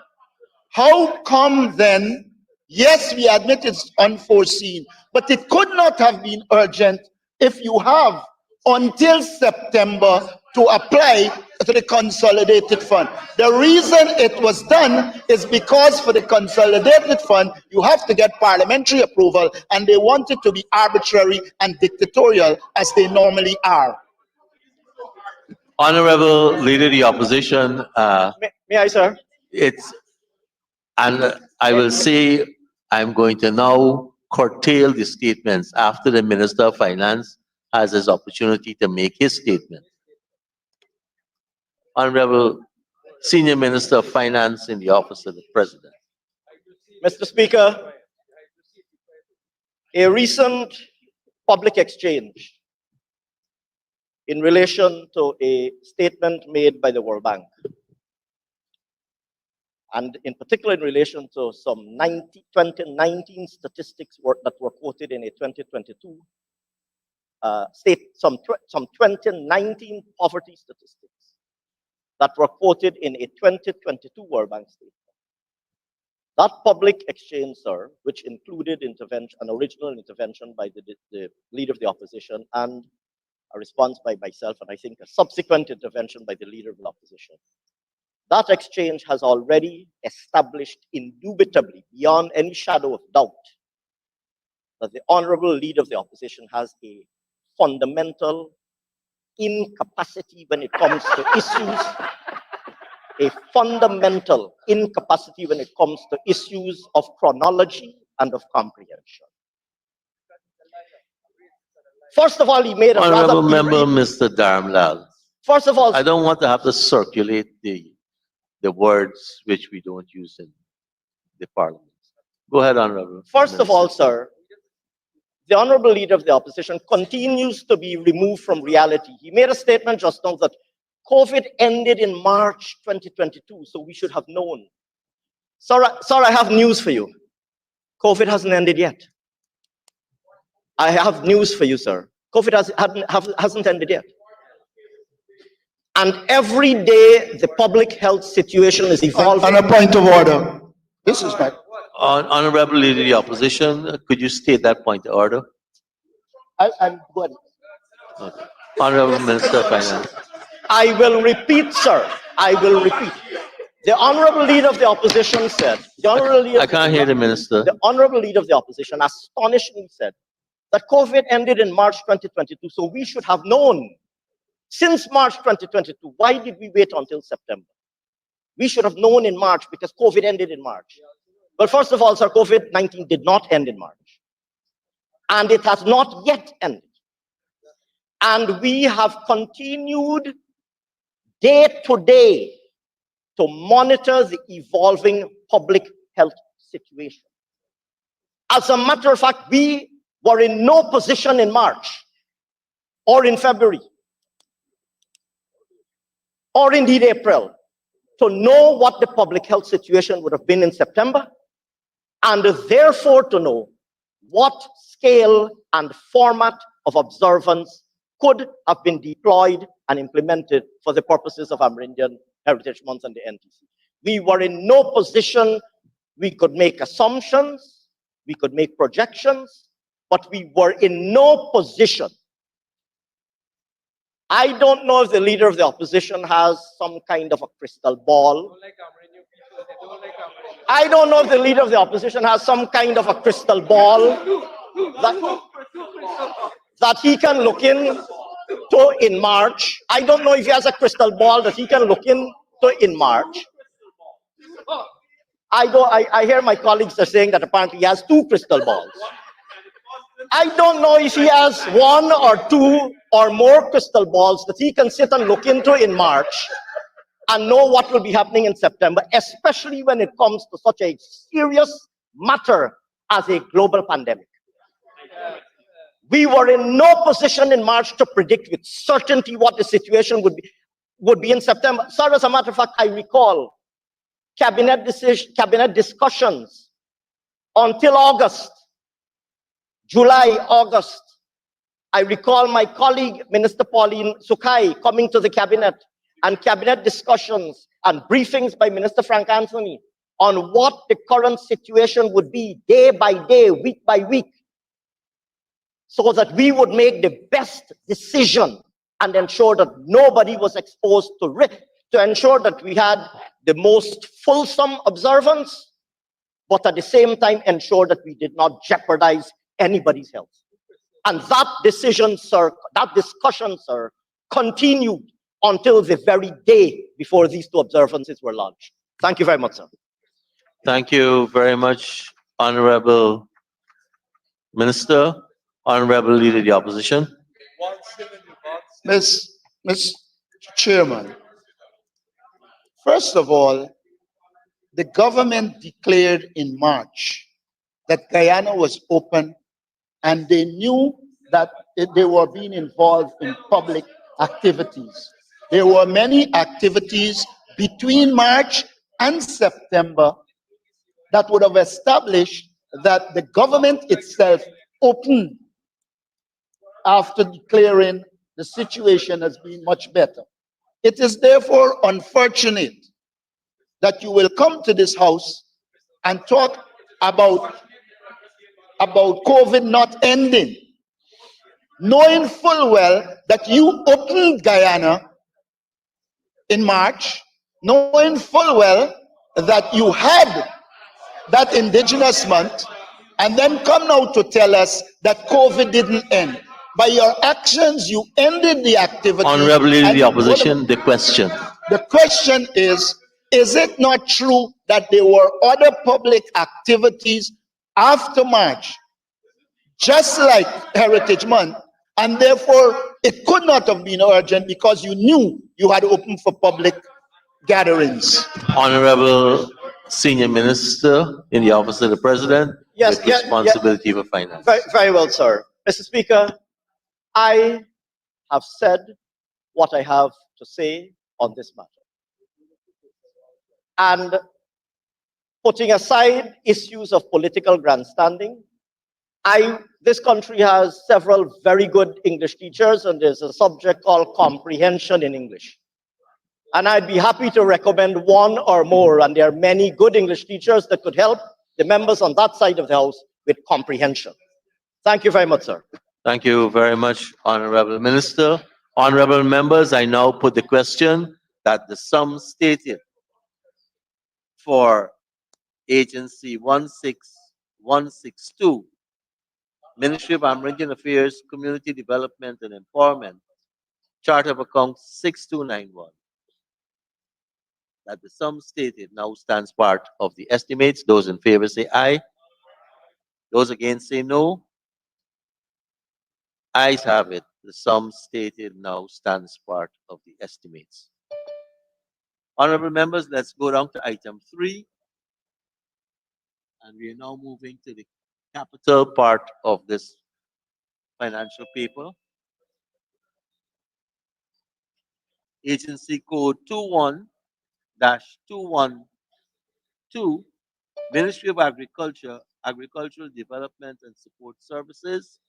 How come then, yes, we admit it's unforeseen, but it could not have been urgent if you have until September to apply to the consolidated fund. The reason it was done is because for the consolidated fund, you have to get parliamentary approval, and they want it to be arbitrary and dictatorial as they normally are. Honorable Leader of the Opposition, May I, sir? and I will say I'm going to now curtail the statements after the Minister of Finance has his opportunity to make his statement. Honorable Senior Minister of Finance in the Office of the President. Mr. Speaker, a recent public exchange in relation to a statement made by the World Bank, and in particular in relation to some 2019 statistics that were quoted in a 2022 some 2019 poverty statistics that were quoted in a 2022 World Bank statement. That public exchange, sir, which included an original intervention by the Leader of the Opposition and a response by myself, and I think a subsequent intervention by the Leader of the Opposition. That exchange has already established indubitably, beyond any shadow of doubt, that the Honorable Leader of the Opposition has a fundamental incapacity when it comes to issues, a fundamental incapacity when it comes to issues of chronology and of comprehension. First of all, he made a Honorable rather Member Mr. Dharamlal. First of all, I don't want to have to circulate the words which we don't use in the Parliament. Go ahead, Honorable. First of all, sir, the Honorable Leader of the Opposition continues to be removed from reality. He made a statement just now that COVID ended in March 2022, so we should have known. Sir, I have news for you. COVID hasn't ended yet. I have news for you, sir. COVID hasn't ended yet. And every day, the public health situation is evolving. On a point of order. This is my... Honorable Leader of the Opposition, could you state that point of order? I'm good. Okay. Honorable Minister of Finance. I will repeat, sir. I will repeat. The Honorable Leader of the Opposition said, I can't hear the minister. The Honorable Leader of the Opposition astonishingly said that COVID ended in March 2022, so we should have known since March 2022. Why did we wait until September? We should have known in March because COVID ended in March. But first of all, sir, COVID-19 did not end in March. And it has not yet ended. And we have continued day to day to monitor the evolving public health situation. As a matter of fact, we were in no position in March or in February or indeed April to know what the public health situation would have been in September, and therefore to know what scale and format of observance could have been deployed and implemented for the purposes of Amerindian Heritage Month and the NTC. We were in no position. We could make assumptions, we could make projections, but we were in no position. I don't know if the Leader of the Opposition has some kind of a crystal ball. I don't know if the Leader of the Opposition has some kind of a crystal ball that he can look into in March. I don't know if he has a crystal ball that he can look into in March. I hear my colleagues are saying that apparently he has 2 crystal balls. I don't know if he has 1 or 2 or more crystal balls that he can sit and look into in March and know what will be happening in September, especially when it comes to such a serious matter as a global pandemic. We were in no position in March to predict with certainty what the situation would be in September. Sir, as a matter of fact, I recall cabinet discussions until August, July, August. I recall my colleague, Minister Pauline Sukai, coming to the cabinet and cabinet discussions and briefings by Minister Frank Anthony on what the current situation would be day by day, week by week, so that we would make the best decision and ensure that nobody was exposed to risk, to ensure that we had the most fulsome observance, but at the same time ensure that we did not jeopardize anybody's health. And that decision, sir, that discussion, sir, continued until the very day before these 2 observances were launched. Thank you very much, sir. Thank you very much, Honorable Minister, Honorable Leader of the Opposition. Mr. Chairman, first of all, the government declared in March that Guyana was open, and they knew that they were being involved in public activities. There were many activities between March and September that would have established that the government itself opened after declaring the situation as being much better. It is therefore unfortunate that you will come to this house and talk about COVID not ending, knowing full well that you opened Guyana in March, knowing full well that you had that Indigenous month, and then come now to tell us that COVID didn't end. By your actions, you ended the activity. Honorable Leader of the Opposition, the question. The question is it not true that there were other public activities after March, just like Heritage Month, and therefore it could not have been urgent because you knew you had opened for public gatherings? Honorable Senior Minister in the Office of the President, with responsibility for finance. Very well, sir. Mr. Speaker, I have said what I have to say on this matter. And putting aside issues of political grandstanding, this country has several very good English teachers, and there's a subject called comprehension in English. And I'd be happy to recommend 1 or more, and there are many good English teachers that could help the members on that side of the House with comprehension. Thank you very much, sir. Thank you very much, Honorable Minister. Honorable members, I now put the question that the sum stated for Agency 16162, Ministry of American Affairs, Community Development and Empowerment, Chart of Accounts 6291, that the sum stated now stands part of the estimates. Those in favor say aye. Those against say no. Ayes have it. The sum stated now stands part of the estimates. Honorable members, let's go down to item 3. And we are now moving to the capital part of this financial paper. Agency code 21-212, Ministry of Agriculture, Agricultural Development and Support Services,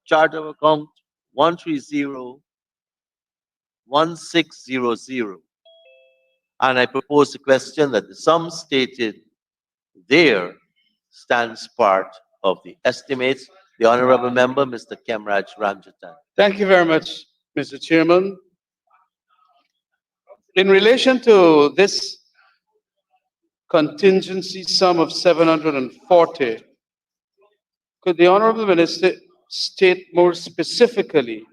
Chart of Account 130-1600. And I propose the question that the sum stated there stands part of the estimates. The Honorable Member, Mr. Kemraj Ramjatan. Thank you very much, Mr. Chairman. In relation to this contingency sum of 740, could the Honorable Minister state more specifically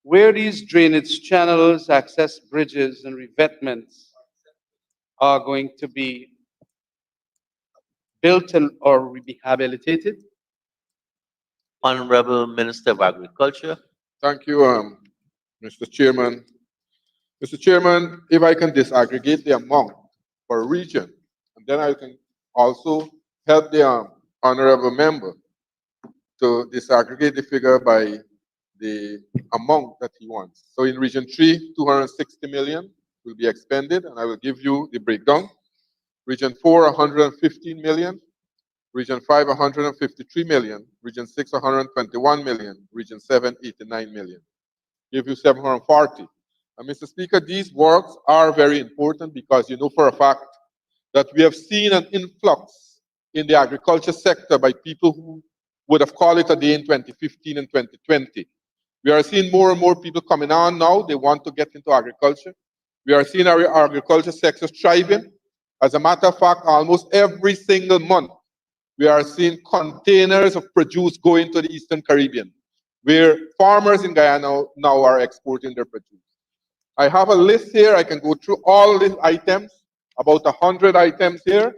where these drainage channels, access bridges, and revetments are going to be built and or rehabilitated? Honorable Minister of Agriculture. Thank you, Mr. Chairman. Mr. Chairman, if I can disaggregate the amount per region, and then I can also help the honorable member to disaggregate the figure by the amount that he wants. So in Region 3, 260 million will be expended, and I will give you the breakdown. Region 4, 115 million. Region 5, 153 million. Region 6, 121 million. Region 7, 89 million. Give you 740. And Mr. Speaker, these works are very important because you know for a fact that we have seen an influx in the agriculture sector by people who would have called it a day in 2015 and 2020. We are seeing more and more people coming on now. They want to get into agriculture. We are seeing our agriculture sector thriving. As a matter of fact, almost every single month, we are seeing containers of produce going to the Eastern Caribbean, where farmers in Guyana now are exporting their produce. I have a list here. I can go through all these items, about 100 items here,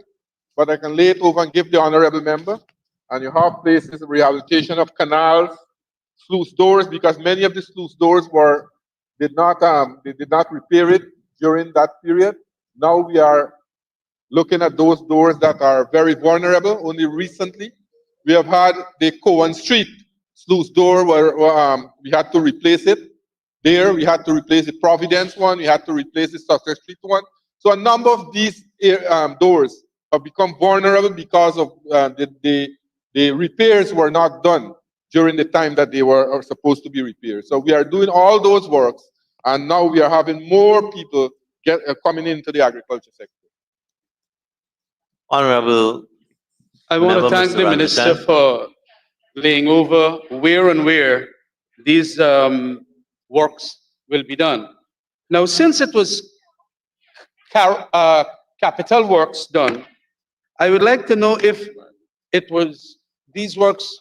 but I can lay it over and give the honorable member. And you have places, rehabilitation of canals, sluice doors, because many of the sluice doors did not repair it during that period. Now we are looking at those doors that are very vulnerable. Only recently, we have had the Cowan Street sluice door where we had to replace it. There, we had to replace the Providence one. We had to replace the Sussex Street one. So a number of these doors have become vulnerable because of the repairs were not done during the time that they were supposed to be repaired. So we are doing all those works, and now we are having more people coming into the agriculture sector. Honorable I want to thank the Minister for laying over where and where these works will be done. Now, since it was capital works done, I would like to know if these works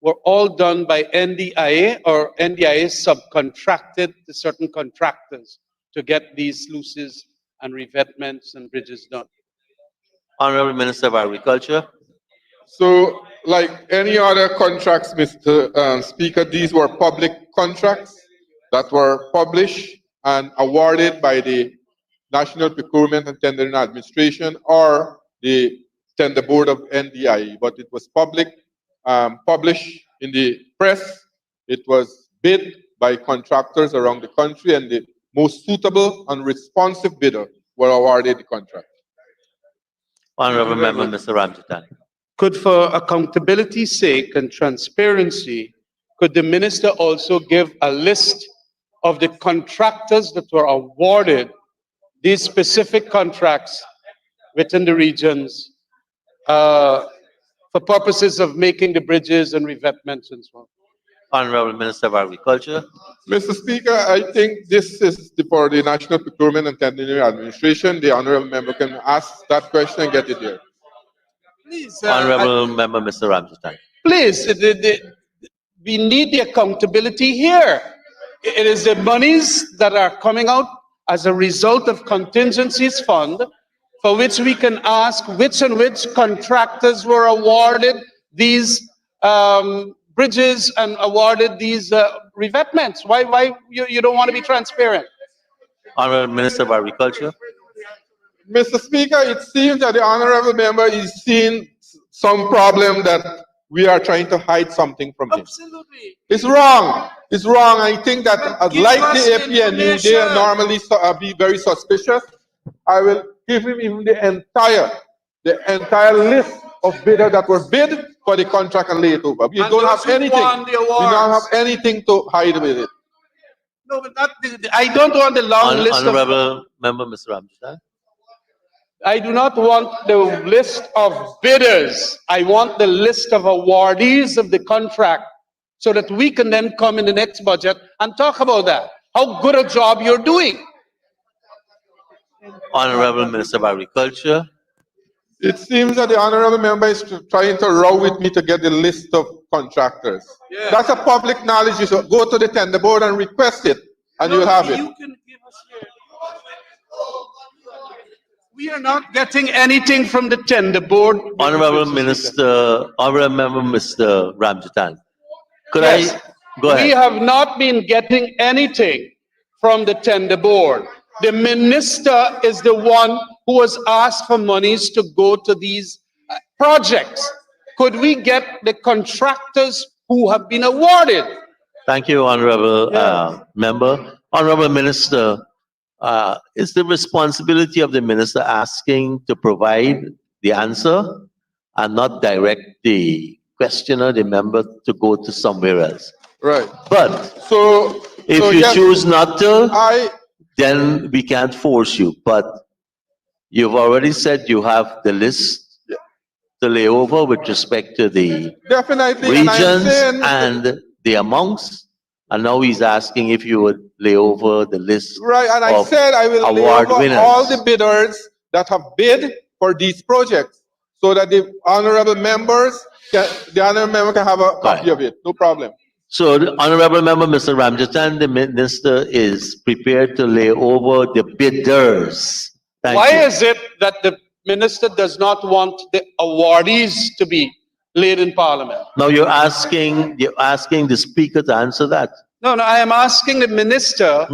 were all done by NDIA or NDIA subcontracted to certain contractors to get these sluices and revetments and bridges done. Honorable Minister of Agriculture. So, like any other contracts, Mr. Speaker, these were public contracts that were published and awarded by the National Procurement and Tendering Administration or the Tender Board of NDIE, but it was published in the press. It was bid by contractors around the country, and the most suitable and responsive bidder were awarded the contract. Honorable Member, Mr. Ramjatan. Could, for accountability's sake and transparency, could the Minister also give a list of the contractors that were awarded these specific contracts within the regions for purposes of making the bridges and revetments and so on? Honorable Minister of Agriculture. Mr. Speaker, I think this is for the National Procurement and Tendering Administration. The honorable member can ask that question and get it there. Please, Honorable Member Mr. Ramsey. please, we need the accountability here. It is the monies that are coming out as a result of contingencies fund for which we can ask which and which contractors were awarded these bridges and awarded these revetments. Why you don't want to be transparent? Honorable Minister of Agriculture. Mr. Speaker, it seems that the honorable member is seeing some problem that we are trying to hide something from him. Absolutely. It's wrong. It's wrong. I think that, Give like us the the APNU, they information. normally be very suspicious. I will give him even the entire list of bidders that were bid for the contract and lay it over. We And don't those have who anything. won the We don't have awards. anything to hide with it. No, but I don't want the long list of. Honorable Member Mr. Ramsey. I do not want the list of bidders. I want the list of awardees of the contract so that we can then come in the next budget and talk about that. How good a job you're doing. Honorable Minister of Agriculture. It seems that the honorable member is trying to row with me to get the list of contractors. Yeah. That's a public knowledge. You should go to the tender board and request it, and you'll have it. You can give us here. We are not getting anything from the tender board. Honorable Minister, Honorable Member Mr. Ramjitan. Could Yes. I go We ahead? have not been getting anything from the tender board. The minister is the one who has asked for monies to go to these projects. Could we get the contractors who have been awarded? Thank you, Honorable Member. Honorable Minister, it's the responsibility of the minister asking to provide the answer and not direct the questioner, the member, to go to somewhere else. Right. But So, if so you yes, choose not to, I then we can't force you. But you've already said you have the list to lay over with respect to the definitely, and I'm regions saying, and the amounts. And now he's asking if you would lay over the list right, and I of said I will lay award over winners. all the bidders that have bid for these projects, so that the honorable members can have a copy of it. No problem. So, the Honorable Member Mr. Ramjatan, the minister is prepared to lay over the bidders. Thank Why you. is it that the minister does not want the awardees to be laid in parliament? Now you're asking the speaker to answer that. No, I am asking the minister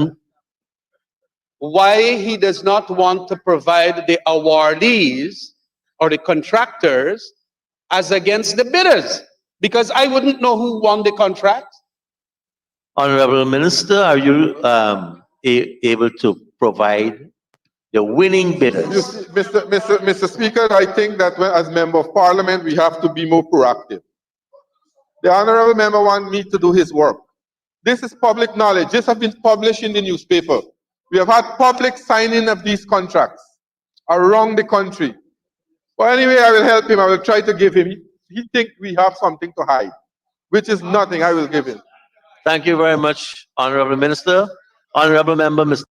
why he does not want to provide the awardees or the contractors as against the bidders, because I wouldn't know who won the contract. Honorable Minister, are you able to provide the winning You bidders? see, Mr. Speaker, I think that as member of parliament, we have to be more proactive. The honorable member wants me to do his work. This is public knowledge. This has been published in the newspaper. We have had public signing of these contracts around the country. But anyway, I will help him. I will try to give him. He thinks we have something to hide, which is nothing. I will give him. Thank you very much, Honorable Minister. Honorable Member, Mr.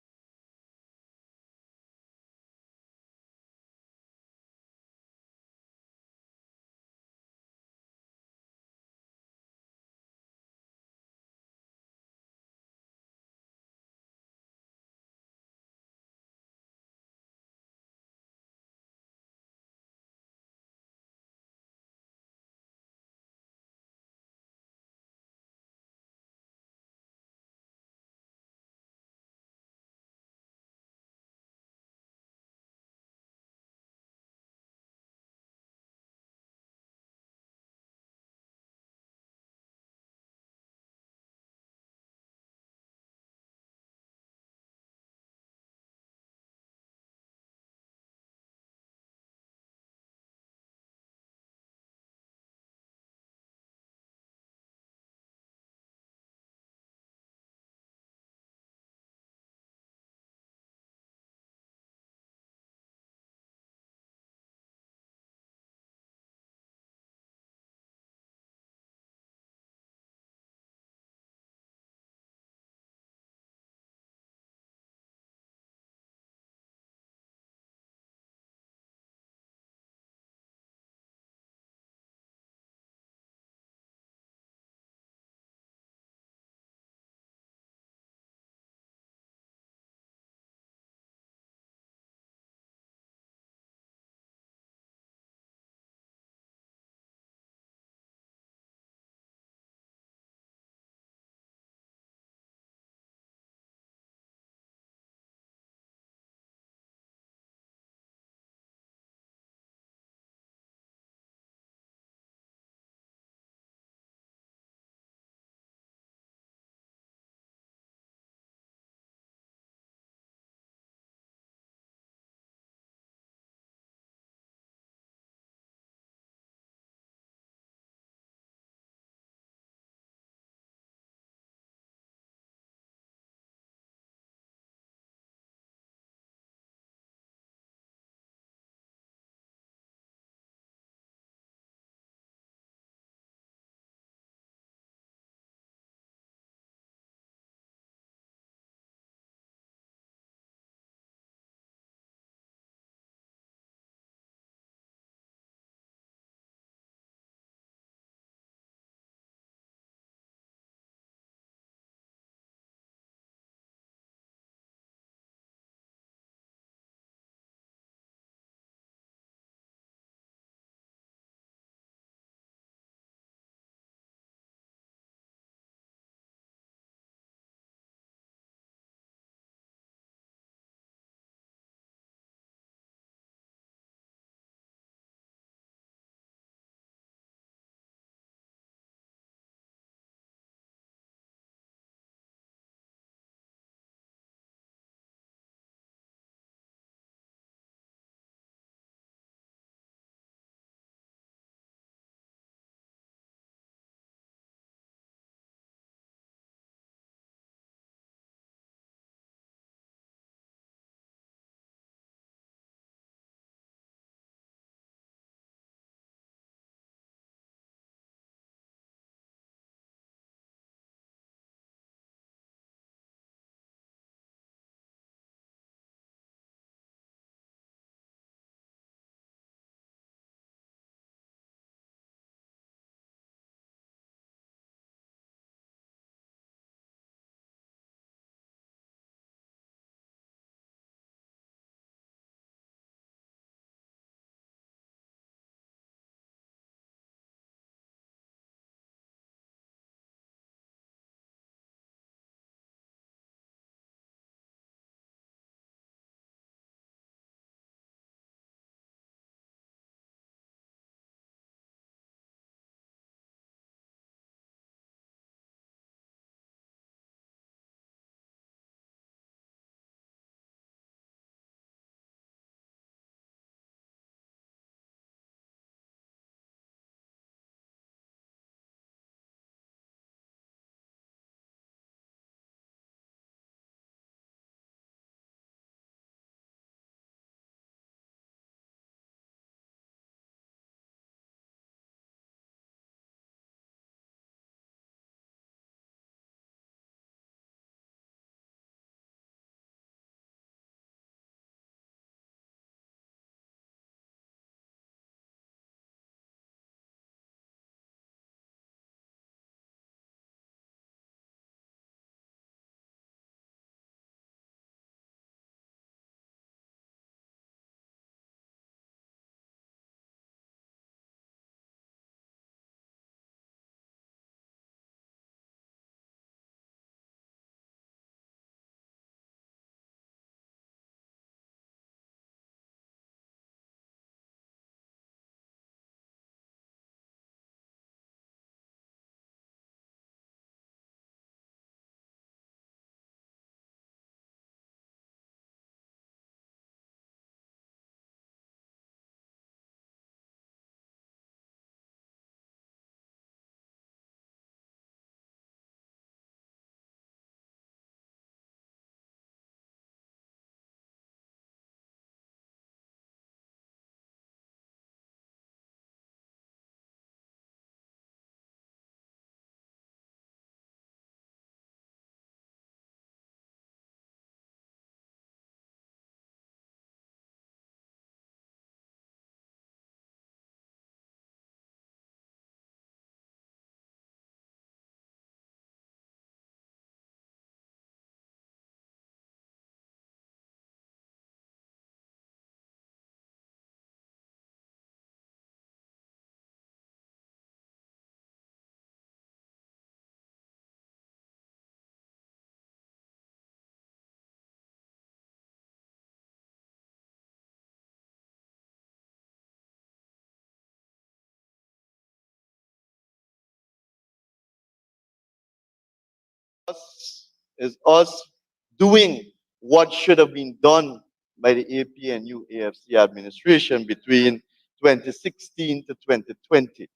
is us doing what should have been done by the APNU AFC administration between 2016 to 2020.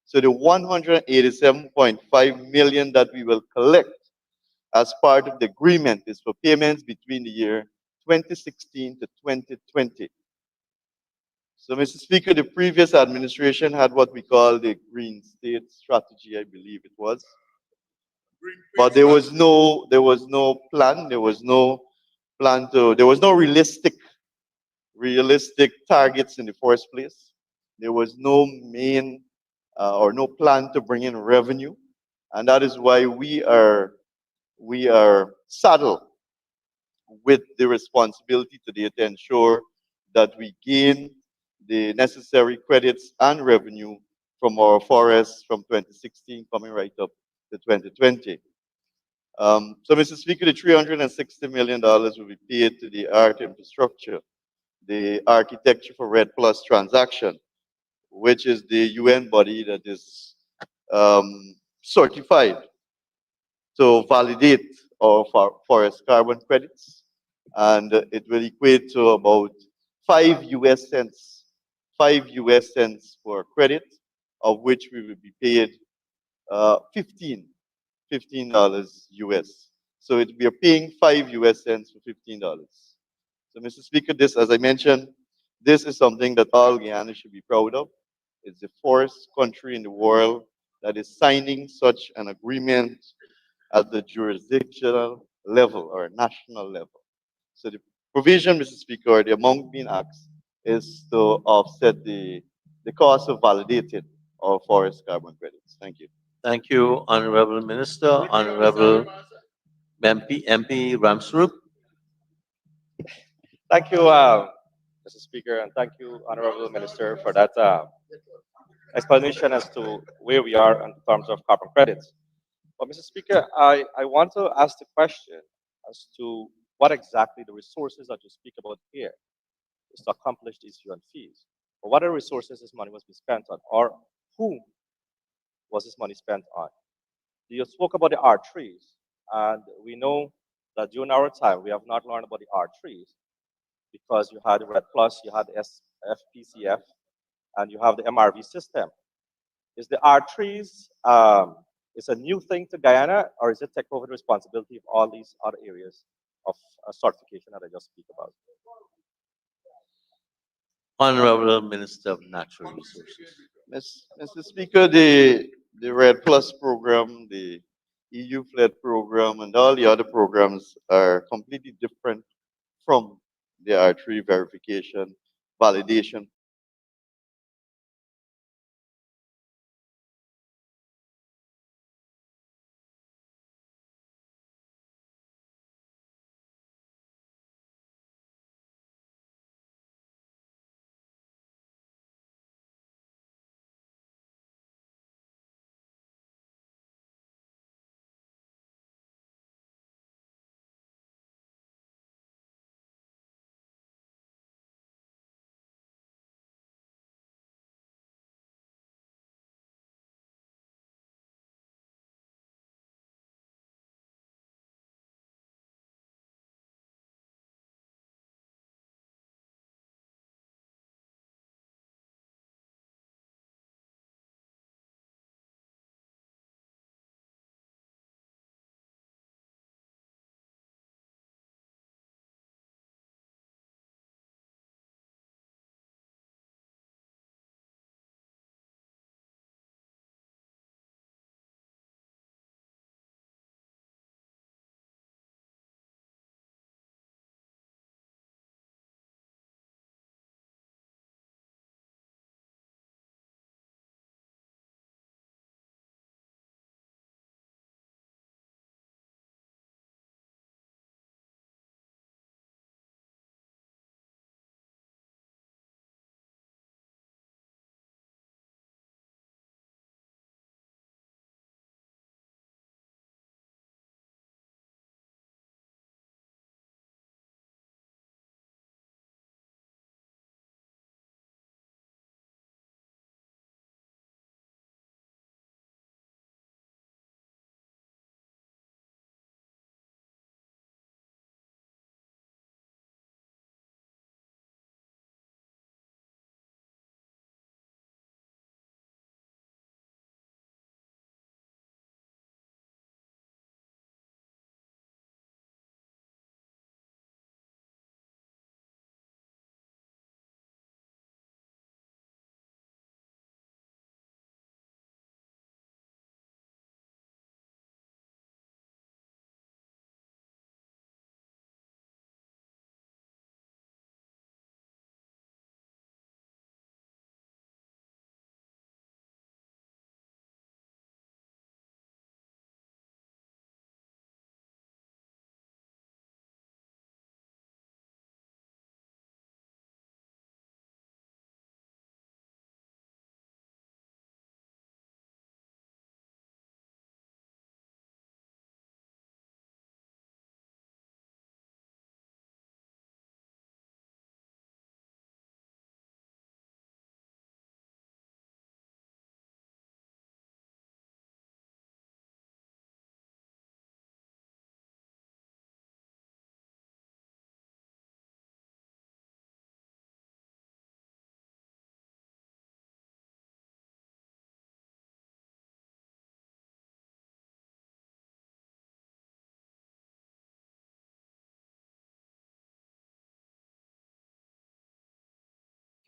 So the 187.5 million that we will collect as part of the agreement is for payments between the year 2016 to 2020. So, Mr. Speaker, the previous administration had what we call the Green State Strategy, I believe it was. But there was no plan, there was no realistic targets in the first place. There was no main or no plan to bring in revenue. And that is why we are saddled with the responsibility today to ensure that we gain the necessary credits and revenue from our forests from 2016 coming right up to 2020. So, Mr. Speaker, the $360 million will be paid to the art infrastructure, the architecture for Red Plus transaction, which is the UN body that is certified to validate our forest carbon credits. And it will equate to about 5 US cents, 5 US cents for credit, of which we will be paid $15 US. So we are paying 5 US cents for $15. So, Mr. Speaker, this, as I mentioned, this is something that all Guyana should be proud of. It's the first country in the world that is signing such an agreement at the jurisdictional level or national level. So the provision, Mr. Speaker, the amount being asked is to offset the cost of validating our forest carbon credits. Thank you. Thank you, Honorable Minister. Honorable MP Ramsrup. Thank you, Mr. Speaker, and thank you, Honorable Minister, for that explanation as to where we are in terms of carbon credits. But, Mr. Speaker, I want to ask the question as to what exactly the resources that you speak about here is to accomplish these UN fees. But what are the resources this money was being spent on, or who was this money spent on? You spoke about the R3s, and we know that during our time, we have not learned about the R3s because you had the Red Plus, you had the FPCF, and you have the MRV system. Is the R3s is a new thing to Guyana, or is it take over the responsibility of all these other areas of certification that I just speak about? Honorable Minister of Natural Resources. Mr. Speaker, the Red Plus program, the EU FLED program, and all the other programs are completely different from the R3 verification, validation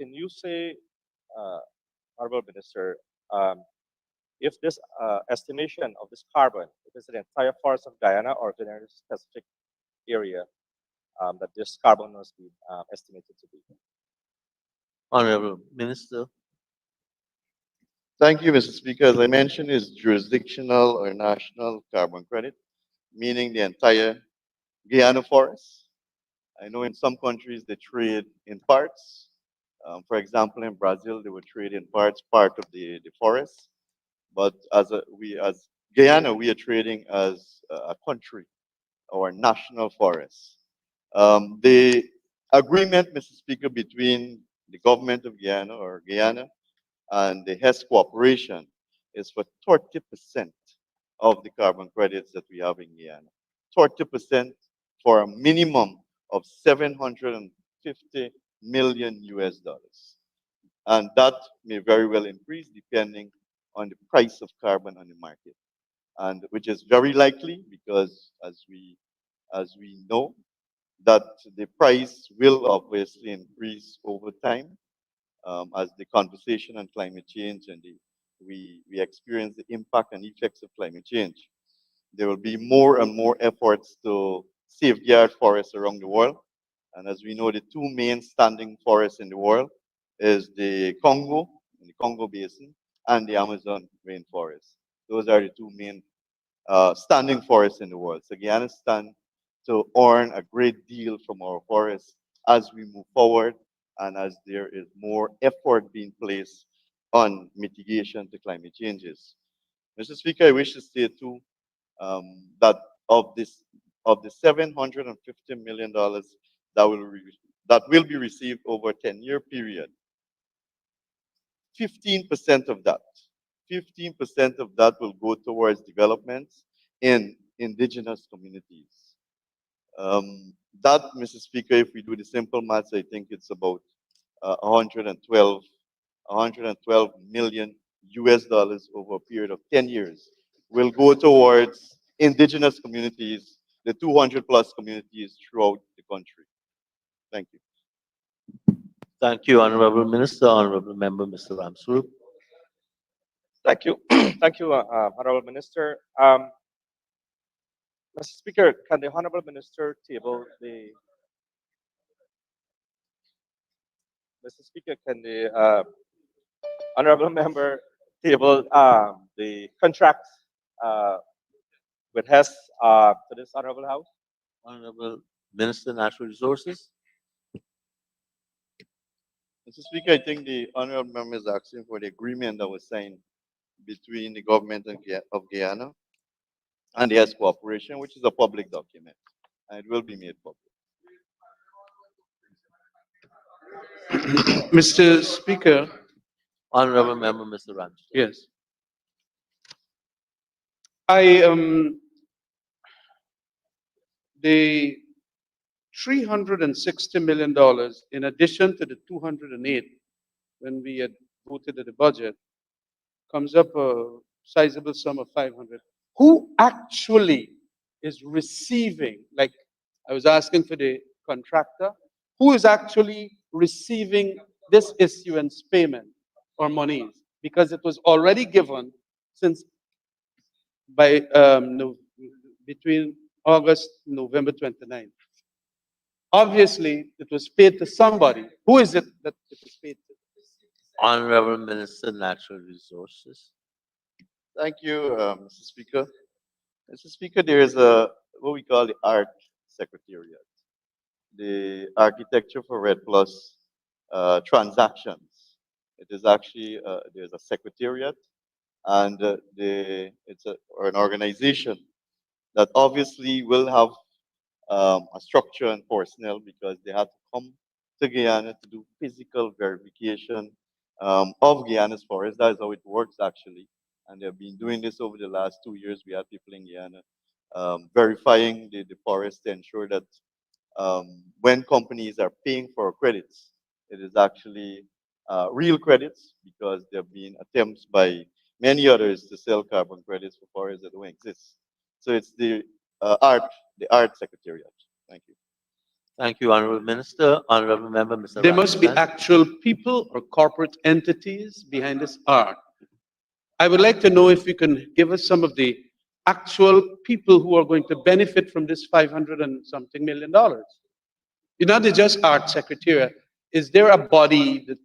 can you say, Honorable Minister, um, if this estimation of this carbon, if it's the entire forest of Guyana or if there is a specific area that this carbon must be estimated to be? Honorable Minister. Thank you, Mr. Speaker. As I mentioned, is jurisdictional or national carbon credit, meaning the entire Guyana forest. I know in some countries they trade in parts. For example, in Brazil, they would trade in parts, part of the forest. But as Guyana, we are trading as a country, our national forest. The agreement, Mr. Speaker, between the government of Guyana or Guyana and the HES Corporation is for 30% of the carbon credits that we have in Guyana. 30% for a minimum of 750 million US dollars. And that may very well increase depending on the price of carbon on the market. And which is very likely because as we know that the price will obviously increase over time as the conversation on climate change and we experience the impact and effects of climate change. There will be more and more efforts to safeguard forests around the world. And as we know, the two main standing forests in the world is the Congo, in the Congo Basin, and the Amazon rainforest. Those are the two main standing forests in the world. So Guyana stands to earn a great deal from our forests as we move forward and as there is more effort being placed on mitigation to climate changes. Mr. Speaker, I wish to say too that of the $750 million that will be received over a 10-year period, 15% of that, 15% of that will go towards development in indigenous communities. That, Mr. Speaker, if we do the simple maths, I think it's about 112 million US dollars over a period of 10 years will go towards indigenous communities, the 200 plus communities throughout the country. Thank you. Thank you, Honorable Minister. Honorable Member, Mr. Ramswarup. Thank you. Thank you, Honorable Minister. Mr. Speaker, can the Honorable Minister table the Mr. Speaker, can the Honorable Member table the contract with HES to this Honorable House? Honorable Minister, Natural Resources. Mr. Speaker, I think the honorable member is asking for the agreement that was signed between the government of Guyana and the S Corporation, which is a public document, and it will be made public. Mr. Speaker. Honorable Member, Mr. Ramswarup. Yes. I the $360 million in addition to the 208 when we had voted at the budget comes up a sizable sum of 500. Who actually is receiving, like I was asking for the contractor, who is actually receiving this issuance payment or monies? Because it was already given since by between August and November 29th. Obviously, it was paid to somebody. Who is it that it was paid to? Honorable Minister, Natural Resources. Thank you, Mr. Speaker. Mr. Speaker, there is a what we call the Art Secretariat, the Architecture for Red Plus transactions. It is actually there's a secretariat, and it's an organization that obviously will have a structure and personnel because they have to come to Guyana to do physical verification of Guyana's forest. That is how it works actually. And they've been doing this over the last 2 years. We have people in Guyana verifying the forest to ensure that when companies are paying for credits, it is actually real credits because there have been attempts by many others to sell carbon credits for forests that don't exist. So it's the art secretariat. Thank you. Thank you, Honorable Minister. Honorable Member, Mr. There must be Ramzan. actual people or corporate entities behind this art. I would like to know if you can give us some of the actual people who are going to benefit from this 500 and something $million. It's not just art secretariat. Is there a body that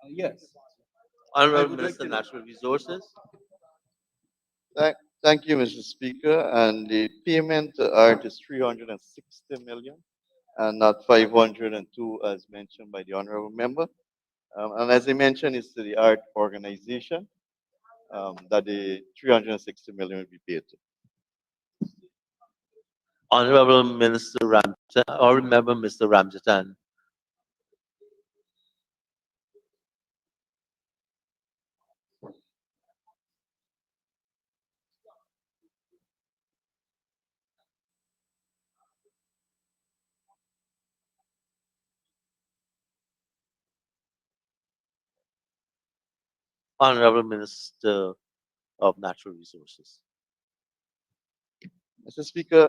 yes. I Honorable would like Minister, to know. Natural Resources. Thank you, Mr. Speaker. And the payment to art is 360 million and not 502 as mentioned by the honorable member. And as I mentioned, it's to the art organization that the 360 million will be paid to. Honorable Minister Ramjatan, or Member Mr. Ramjatan. Honorable Minister of Natural Resources. Mr. Speaker,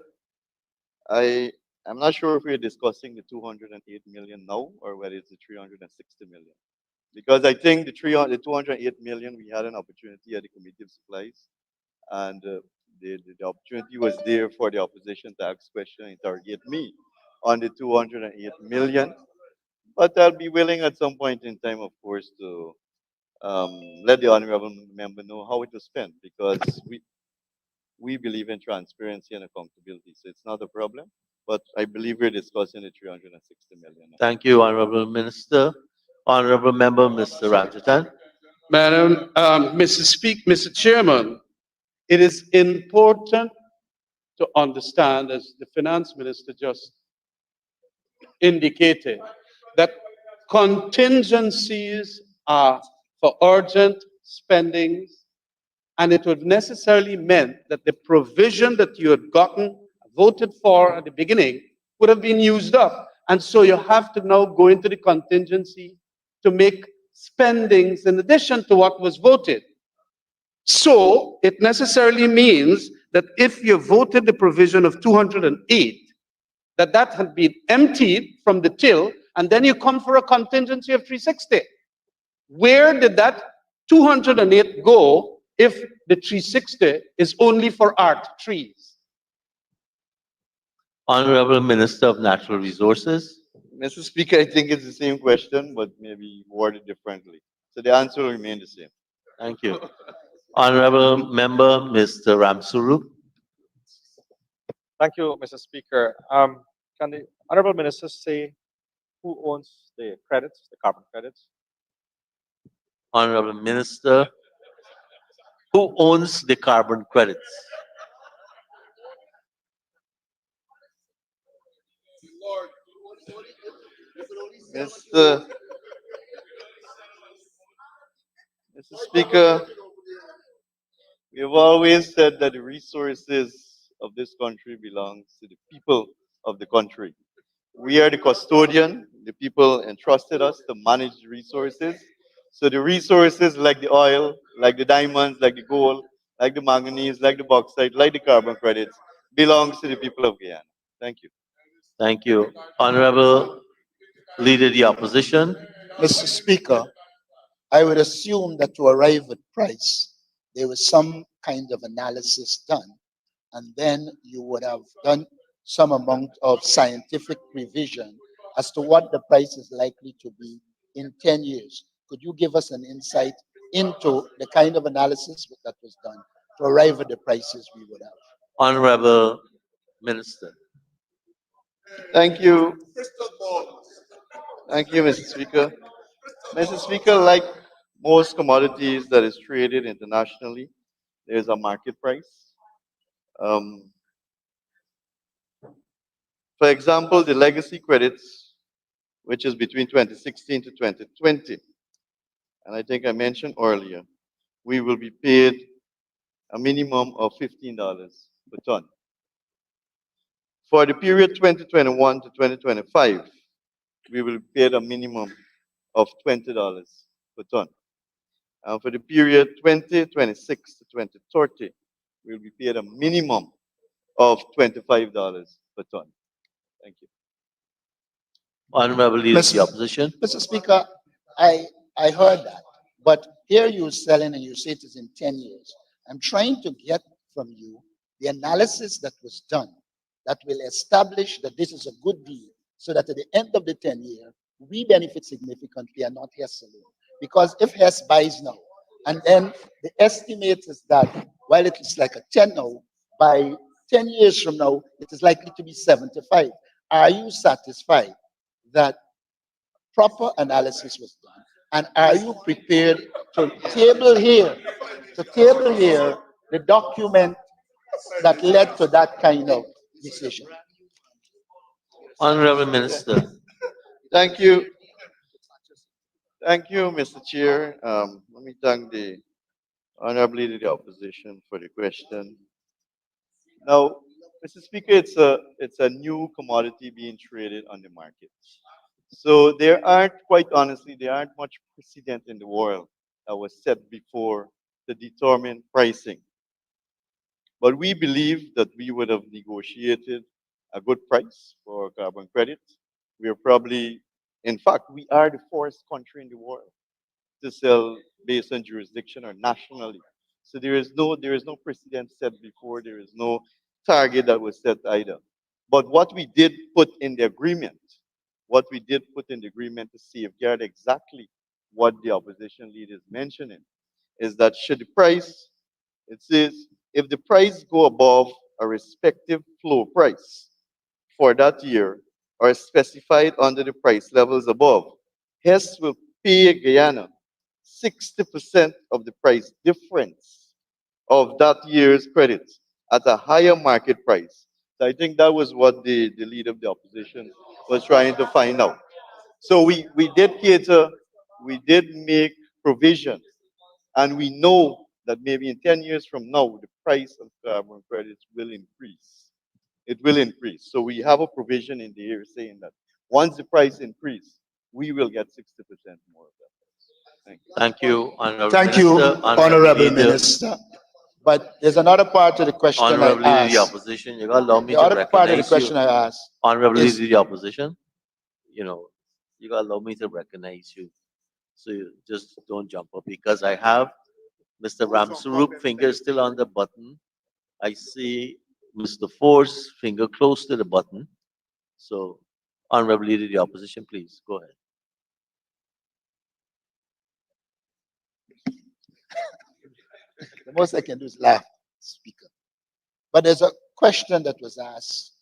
I'm not sure if we're discussing the 208 million now or whether it's the 360 million. Because I think the 208 million, we had an opportunity at the Committee of Supplies, and the opportunity was there for the opposition to ask questions and interrogate me on the 208 million. But I'll be willing at some point in time, of course, to let the honorable member know how it was spent, because we believe in transparency and accountability. So it's not a problem, but I believe we're discussing the 360 million. Thank you, Honorable Minister. Honorable Member, Mr. Ramjatan. Mr. Chairman, it is important to understand, as the Finance Minister just indicated, that contingencies are for urgent spendings, and it would necessarily meant that the provision that you had gotten, voted for at the beginning, would have been used up. And so you have to now go into the contingency to make spendings in addition to what was voted. So it necessarily means that if you voted the provision of 208, that had been emptied from the till, and then you come for a contingency of 360. Where did that 208 go if the 360 is only for art trees? Honorable Minister of Natural Resources. Mr. Speaker, I think it's the same question, but maybe worded differently. So the answer will remain the same. Thank you. Honorable Member, Mr. Ramsuru. Thank you, Mr. Speaker. Can the honorable minister say who owns the credits, the carbon credits? Honorable Minister, who owns the carbon credits? Mr. Speaker, we have always said that the resources of this country belongs to the people of the country. We are the custodian. The people entrusted us to manage the resources. So the resources like the oil, like the diamonds, like the gold, like the manganese, like the bauxite, like the carbon credits, belongs to the people of Guyana. Thank you. Thank you. Honorable Leader of the Opposition. Mr. Speaker, I would assume that to arrive at price, there was some kind of analysis done, and then you would have done some amount of scientific revision as to what the price is likely to be in 10 years. Could you give us an insight into the kind of analysis that was done to arrive at the prices we would have? Honorable Minister. Thank you. Thank you, Mr. Speaker. Mr. Speaker, like most commodities that is traded internationally, there's a market price. For example, the legacy credits, which is between 2016 to 2020, and I think I mentioned earlier, we will be paid a minimum of $15 per ton. For the period 2021 to 2025, we will be paid a minimum of $20 per ton. And for the period 2026 to 2030, we'll be paid a minimum of $25 per ton. Thank you. Honorable Leader of the Mr. Opposition. Mr. Speaker, I heard that, but here you're selling and you say it is in 10 years. I'm trying to get from you the analysis that was done that will establish that this is a good deal so that at the end of the 10 year, we benefit significantly and not Hess alone. Because if Hess buys now, and then the estimate is that while it is like a 10 now, by 10 years from now, it is likely to be 75. Are you satisfied that proper analysis was done? And are you prepared to table here the document that led to that kind of decision? Honorable Minister. Thank you. Thank you, Mr. Chair. Let me thank the Honorable Leader of the Opposition for the question. Now, Mr. Speaker, it's a new commodity being traded on the market. So quite honestly, there aren't much precedent in the world that was set before to determine pricing. But we believe that we would have negotiated a good price for carbon credit. We are probably, in fact, we are the first country in the world to sell based on jurisdiction or nationally. So there is no precedent set before. There is no target that was set either. But what we did put in the agreement, to safeguard exactly what the opposition leader is mentioning, is that should the price, it says, if the price go above a respective floor price for that year or specified under the price levels above, Hess will pay Guyana 60% of the price difference of that year's credits at a higher market price. So I think that was what the leader of the opposition was trying to find out. So we did cater, we did make provision, and we know that maybe in 10 years from now, the price of carbon credits will increase. It will increase. So we have a provision in the air saying that once the price increase, we will get 60% more of that. Thank you. Thank you, Honorable Thank you, Minister. Honorable Leader. Minister. But there's another part of the question Honorable I Leader of the asked. Opposition, you gotta allow me The to other part of the recognize question you. I asked Honorable is, Leader of the Opposition, you gotta allow me to recognize you. So you just don't jump up because I have Mr. Ramsarup finger still on the button. I see Mr. Ford's finger close to the button. So, Honorable Leader of the Opposition, please go ahead. the most I can do is laugh, Speaker. But there's a question that was asked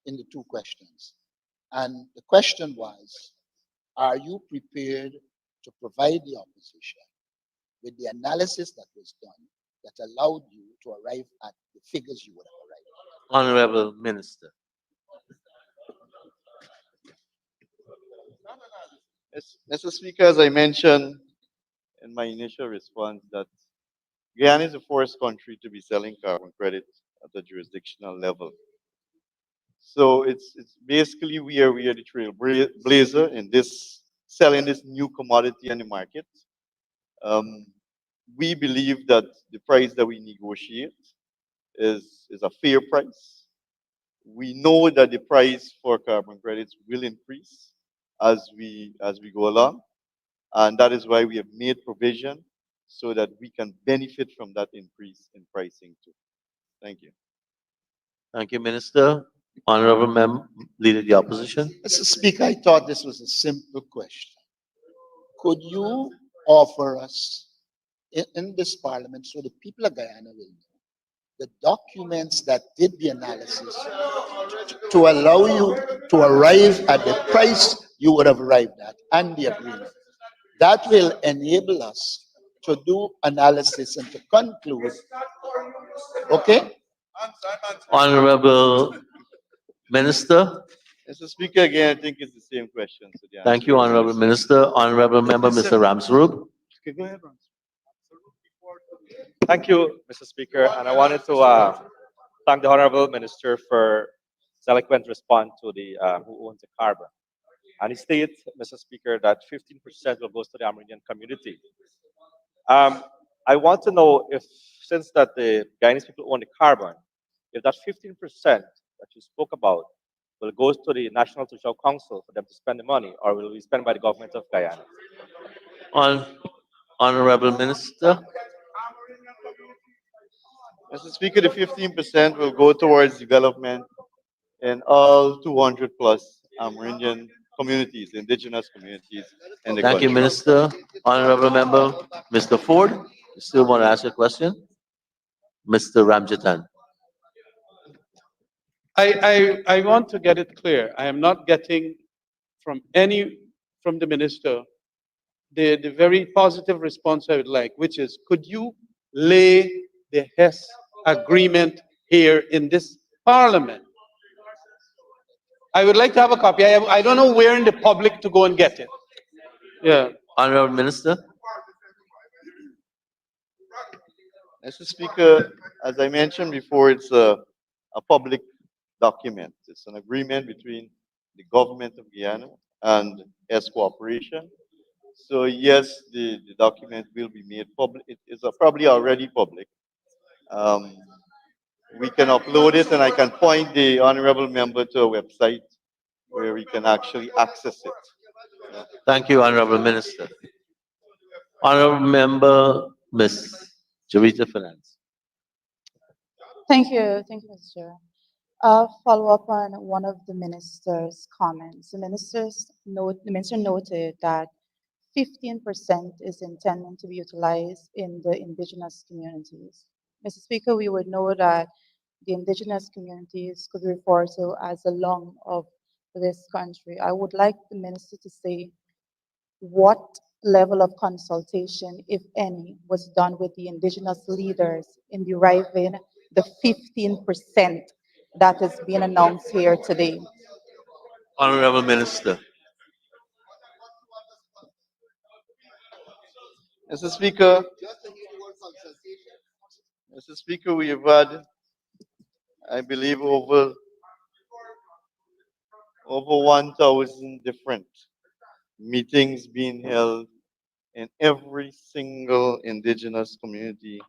in the two questions. And the question was, are you prepared to provide the opposition with the analysis that was done that allowed you to arrive at the figures you would have arrived at? Honorable Minister. Yes, Mr. Speaker, as I mentioned in my initial response, that Guyana is the first country to be selling carbon credits at the jurisdictional level. So it's basically we are the trailblazer in this selling this new commodity on the market. We believe that the price that we negotiate is a fair price. We know that the price for carbon credits will increase as we go along, and that is why we have made provision so that we can benefit from that increase in pricing too. Thank you. Thank you, Minister. Honorable Leader of the Opposition. Mr. Speaker, I thought this was a simple question. Could you offer us in this parliament so the people of Guyana will know the documents that did the analysis to allow you to arrive at the price you would have arrived at and the agreement? That will enable us to do analysis and to conclude. Okay? Honorable Minister. Mr. Speaker, again, I think it's the same question. So the Thank answer you, is Honorable yes. Minister. Honorable Member, Mr. Ramsarup. Okay, go ahead, Ron. Thank you, Mr. Speaker, and I wanted to thank the Honorable Minister for his eloquent response to the who owns the carbon. And he states, Mr. Speaker, that 15% will go to the Amerindian community. I want to know if, since that the Guyanese people own the carbon, if that 15% that you spoke about will go to the National Social Council for them to spend the money, or will be spent by the government of Guyana? Honorable Minister. Mr. Speaker, the 15% will go towards development in all 200 plus Amerindian communities, indigenous communities in the Thank you, country. Minister. Honorable Member, Mr. Ford, you still want to ask a question? Mr. Ramjatan. I want to get it clear. I am not getting from the minister the very positive response I would like, which is, could you lay the HES agreement here in this parliament? I would like to have a copy. I don't know where in the public to go and get it. Yeah. Honorable Minister. Mr. Speaker, as I mentioned before, it's a public document. It's an agreement between the government of Guyana and S Corporation. So yes, the document will be made public. It is probably already public. We can upload it, and I can point the honorable member to a website where we can actually access it. Thank you, Honorable Minister. Honorable Member, Ms. Javita Finance. Thank you, Mr. Chair. Follow up on one of the minister's comments. The minister noted that 15% is intended to be utilized in the indigenous communities. Mr. Speaker, we would know that the indigenous communities could be referred to as the lung of this country. I would like the minister to say what level of consultation, if any, was done with the indigenous leaders in deriving the 15% that is being announced here today. Honorable Minister. Mr. Speaker, we have had, I believe, over 1,000 different meetings being held in every single indigenous community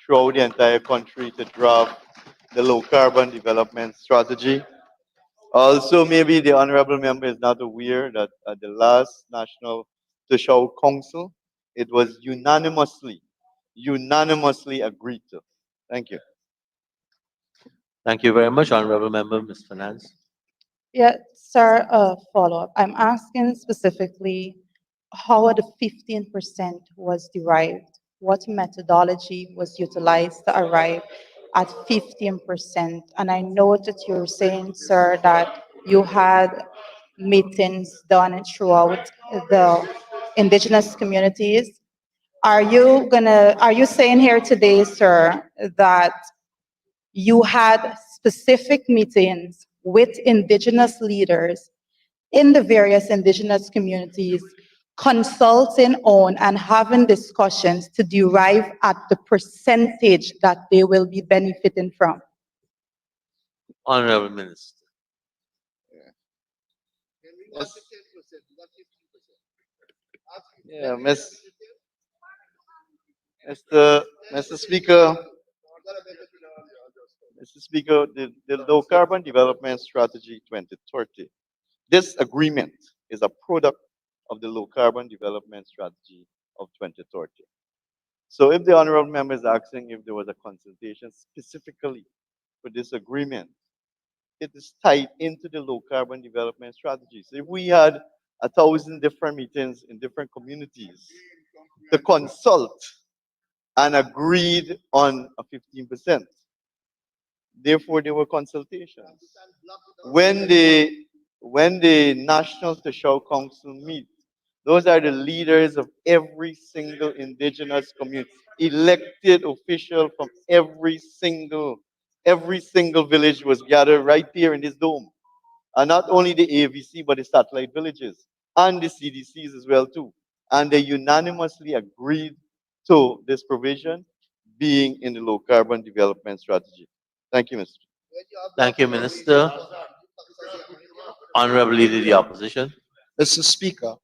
throughout the entire country to draft the low carbon development strategy. Also, maybe the honorable member is not aware that at the last National Social Council, it was unanimously agreed to. Thank you. Thank you very much, Honorable Member, Ms. Finance. Yeah, sir, follow-up. I'm asking specifically how the 15% was derived. What methodology was utilized to arrive at 15%? And I know that you're saying, sir, that you had meetings done throughout the indigenous communities. Are you saying here today, sir, that you had specific meetings with indigenous leaders in the various indigenous communities, consulting on and having discussions to derive at the percentage that they will be benefiting from? Honorable Minister. Yeah, Mr. Speaker, the Low Carbon Development Strategy 2030. This agreement is a product of the Low Carbon Development Strategy of 2030. So if the honorable member is asking if there was a consultation specifically for this agreement, it is tied into the Low Carbon Development Strategy. So if we had 1,000 different meetings in different communities to consult and agreed on a 15%. Therefore, there were consultations. When the National Social Council meet, those are the leaders of every single indigenous community, elected official from every single village was gathered right here in this dome. And not only the AVC, but the satellite villages and the CDCs as well too. And they unanimously agreed to this provision being in the low carbon development strategy. Thank you, Mr. Thank you, Minister. Honorable Leader of the Opposition. Mr. Speaker,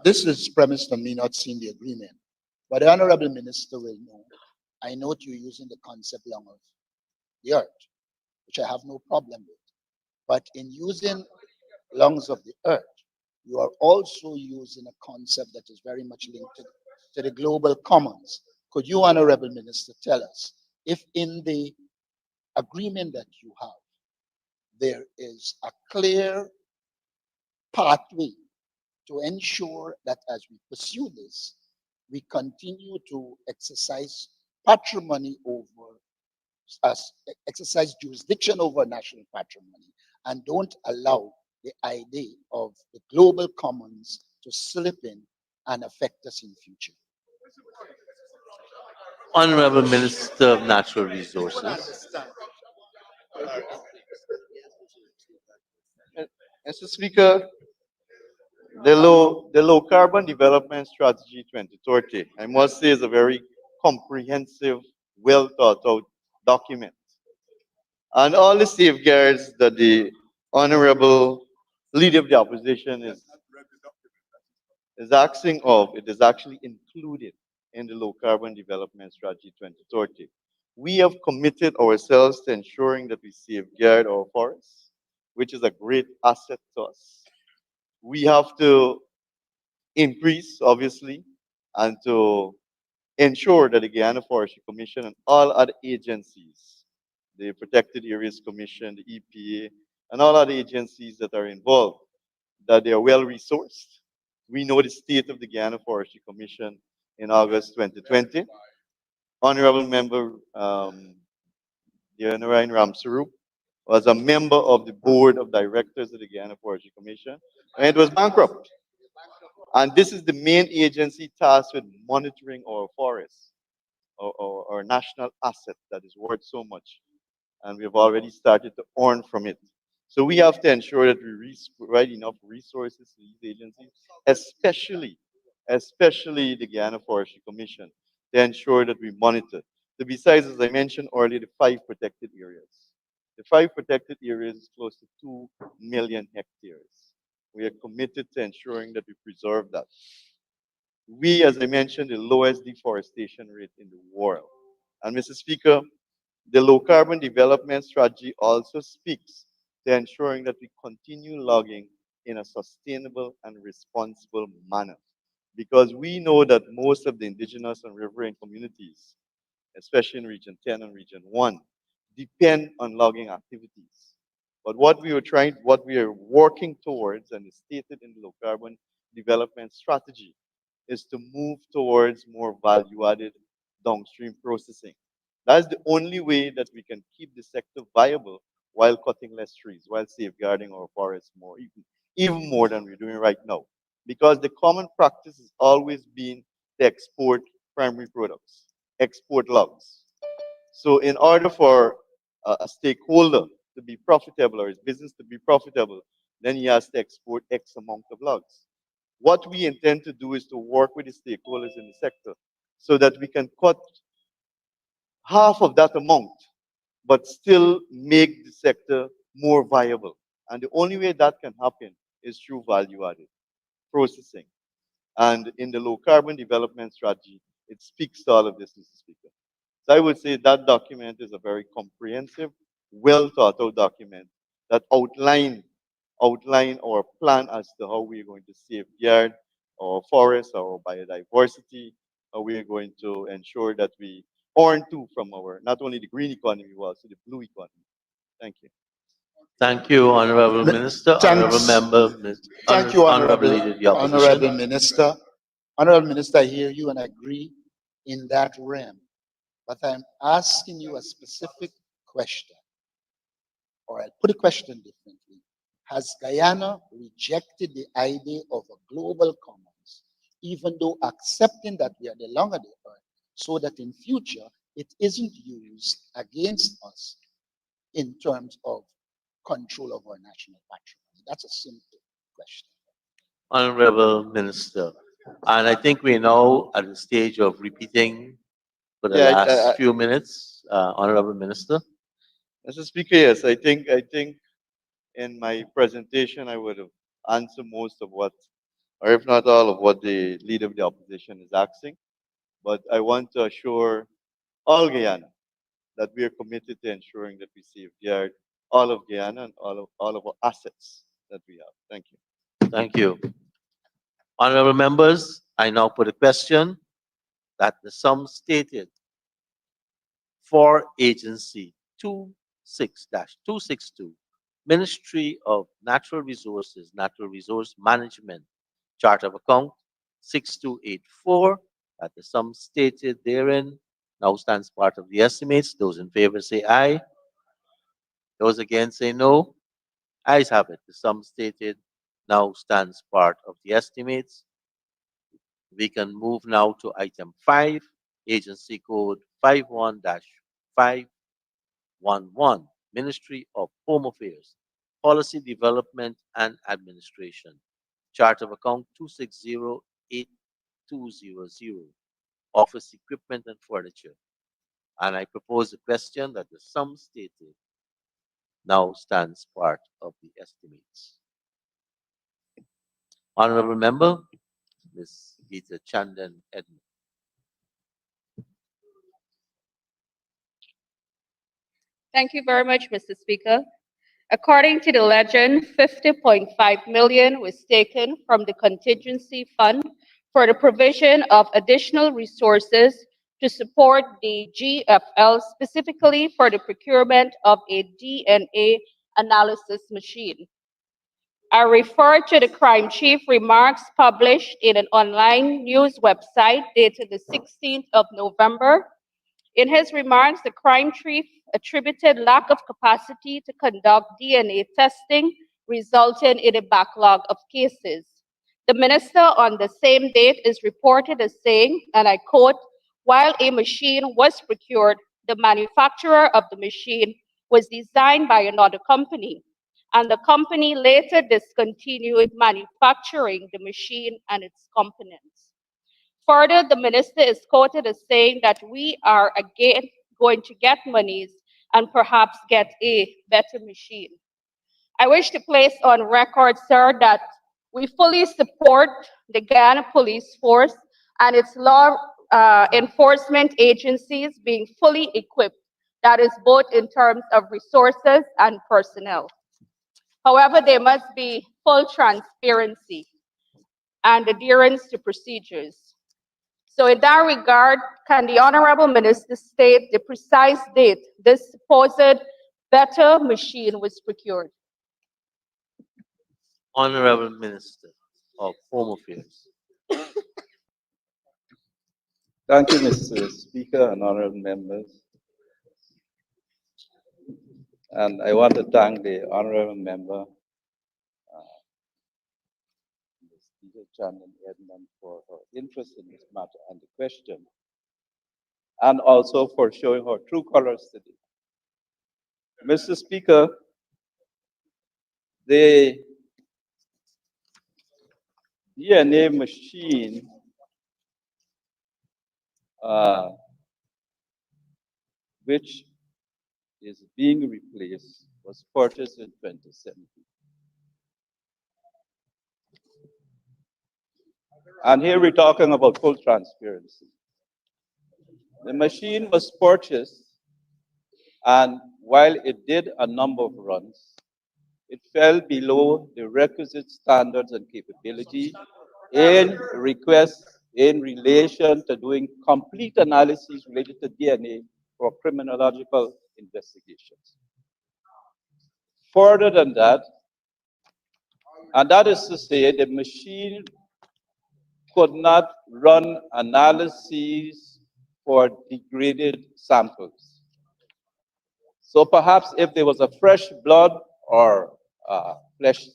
this is premised on me not seeing the agreement, but the Honorable Minister will know. I note you're using the concept long of the earth. which I have no problem with. But in using lungs of the earth, you are also using a concept that is very much linked to the global commons. Could you, Honorable Minister, tell us if in the agreement that you have, there is a clear pathway to ensure that as we pursue this, we continue to exercise patrimony over us, exercise jurisdiction over national patrimony, and don't allow the idea of the global commons to slip in and affect us in future. Honorable Minister of Natural Resources. Mr. Speaker, the low carbon development strategy 2030, I must say, is a very comprehensive, well thought out document. And all the safeguards that the honorable leader of the opposition is asking of, it is actually included in the low carbon development strategy 2030. We have committed ourselves to ensuring that we safeguard our forests, which is a great asset to us. We have to increase, obviously, and to ensure that the Guyana Forestry Commission and all other agencies, the Protected Areas Commission, the EPA, and all other agencies that are involved, that they are well resourced. We know the state of the Guyana Forestry Commission in August 2020. Honorable Member Narayan Ramsarup was a member of the board of directors of the Guyana Forestry Commission, and it was bankrupt. And this is the main agency tasked with monitoring our forests, our national asset that is worth so much. And we've already started to earn from it. So we have to ensure that we provide enough resources to these agencies, especially the Guyana Forestry Commission, to ensure that we monitor. So besides, as I mentioned earlier, the 5 protected areas. The 5 protected areas is close to 2 million hectares. We are committed to ensuring that we preserve that. We, as I mentioned, the lowest deforestation rate in the world. And Mr. Speaker, the low carbon development strategy also speaks to ensuring that we continue logging in a sustainable and responsible manner. Because we know that most of the indigenous and riverine communities, especially in Region 10 and Region 1, depend on logging activities. But what we are working towards, and is stated in the low carbon development strategy, is to move towards more value-added downstream processing. That's the only way that we can keep the sector viable while cutting less trees, while safeguarding our forests more, even more than we're doing right now. Because the common practice has always been to export primary products, export logs. So in order for a stakeholder to be profitable or his business to be profitable, then he has to export X amount of logs. What we intend to do is to work with the stakeholders in the sector so that we can cut half of that amount, but still make the sector more viable. And the only way that can happen is through value-added processing. And in the low carbon development strategy, it speaks to all of this, Mr. Speaker. So I would say that document is a very comprehensive, well thought out document that outline our plan as to how we're going to safeguard our forests, our biodiversity, how we are going to ensure that we earn too from our, not only the green economy, but also the blue economy. Thank you. Thank you, Honorable Minister. Honorable Thanks. Member, Thank you, Honorable Leader of the Opposition. Honorable Minister. Honorable Minister, I hear you and agree in that realm. But I'm asking you a specific question, or I'll put a question differently. Has Guyana rejected the idea of a global commons, even though accepting that we are the long of the earth, so that in future it isn't used against us in terms of control of our national patrimony? That's a simple question. Honorable Minister, and I think we're now at the stage of repeating for the last few minutes, Honorable Minister. Mr. Speaker, yes, I think in my presentation I would have answered most of what, or if not all of what the leader of the opposition is asking. But I want to assure all Guyana that we are committed to ensuring that we safeguard all of Guyana and all of our assets that we have. Thank you. Thank you. Honorable members, I now put a question that the sum stated for Agency 26-262, Ministry of Natural Resources, Natural Resource Management, Chart of Account 6284, that the sum stated therein now stands part of the estimates. Those in favor say aye. Those against say no. Ayes have it. The sum stated now stands part of the estimates. We can move now to item 5, Agency Code 51-511, Ministry of Home Affairs, Policy Development and Administration, Chart of Account 2608200, Office Equipment and Furniture. And I propose a question that the sum stated now stands part of the estimates. Honorable Member, Ms. Gita Chandan Edmund. Thank you very much, Mr. Speaker. According to the legend, 50.5 million was taken from the contingency fund for the provision of additional resources to support the GFL, specifically for the procurement of a DNA analysis machine. I refer to the crime chief remarks published in an online news website dated the 16th of November. In his remarks, the crime chief attributed lack of capacity to conduct DNA testing, resulting in a backlog of cases. The minister on the same date is reported as saying, and I quote, while a machine was procured, the manufacturer of the machine was designed by another company, and the company later discontinued manufacturing the machine and its components. Further, the minister is quoted as saying that we are again going to get monies and perhaps get a better machine. I wish to place on record, sir, that we fully support the Guyana Police Force and its law enforcement agencies being fully equipped, that is both in terms of resources and personnel. However, there must be full transparency and adherence to procedures. So in that regard, can the Honorable Minister state the precise date this supposed better machine was procured? Honorable Minister of Home Affairs. Thank you, Mr. Speaker and honorable members. And I want to thank the honorable member, Ms. Gita Chandan Edmund, for her interest in this matter and the question, and also for showing her true colors today. Mr. Speaker, the DNA machine which is being replaced was purchased in 2017. And here we're talking about full transparency. The machine was purchased, and while it did a number of runs, it fell below the requisite standards and capability in requests in relation to doing complete analyses related to DNA for criminological investigations. Further than that, and that is to say, the machine could not run analyses for degraded samples. So perhaps if there was a fresh blood or flesh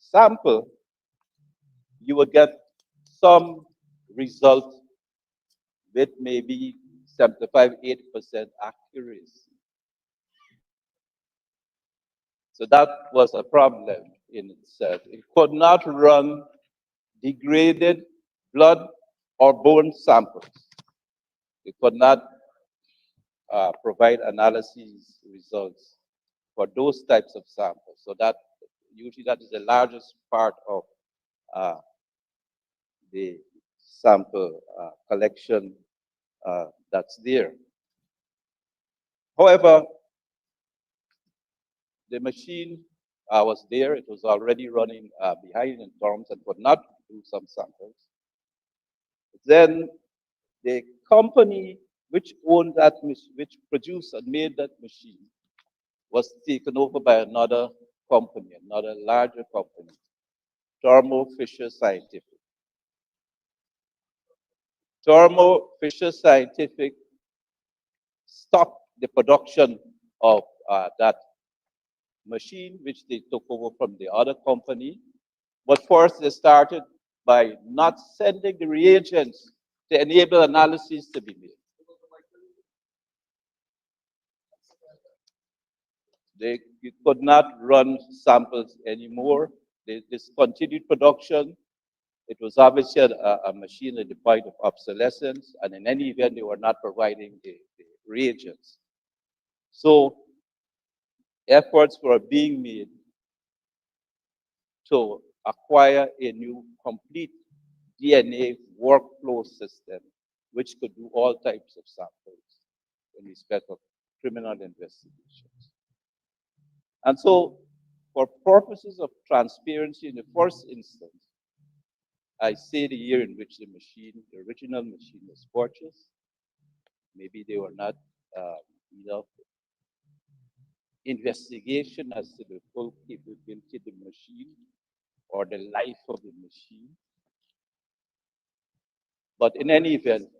sample, you would get some result with maybe 75–80% accuracy. So that was a problem in itself. It could not run degraded blood or bone samples. It could not provide analysis results for those types of samples. So that usually that is the largest part of the sample collection that's there. However, the machine was there. It was already running behind in terms and could not do some samples. Then the company which owned that, which produced and made that machine, was taken over by another company, another larger company, Thermo Fisher Scientific. Thermo Fisher Scientific stopped the production of that machine, which they took over from the other company. But first, they started by not sending the reagents to enable analysis to be made. They could not run samples anymore. They discontinued production. It was obviously a machine at the point of obsolescence, and in any event, they were not providing the reagents. So efforts were being made to acquire a new complete DNA workflow system, which could do all types of samples in respect of criminal investigations. And so, for purposes of transparency in the first instance, I say the year in which the machine, the original machine, was purchased. Maybe they were not enough investigation as to the full capability of the machine or the life of the machine. But in any event,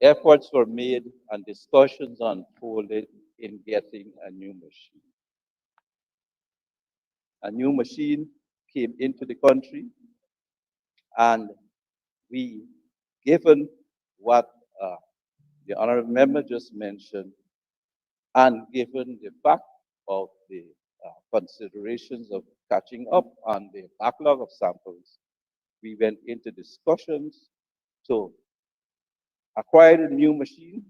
efforts were made and discussions unfolded in getting a new machine. A new machine came into the country, and we, given what the honorable member just mentioned, and given the fact of the considerations of catching up on the backlog of samples, we went into discussions to acquire a new machine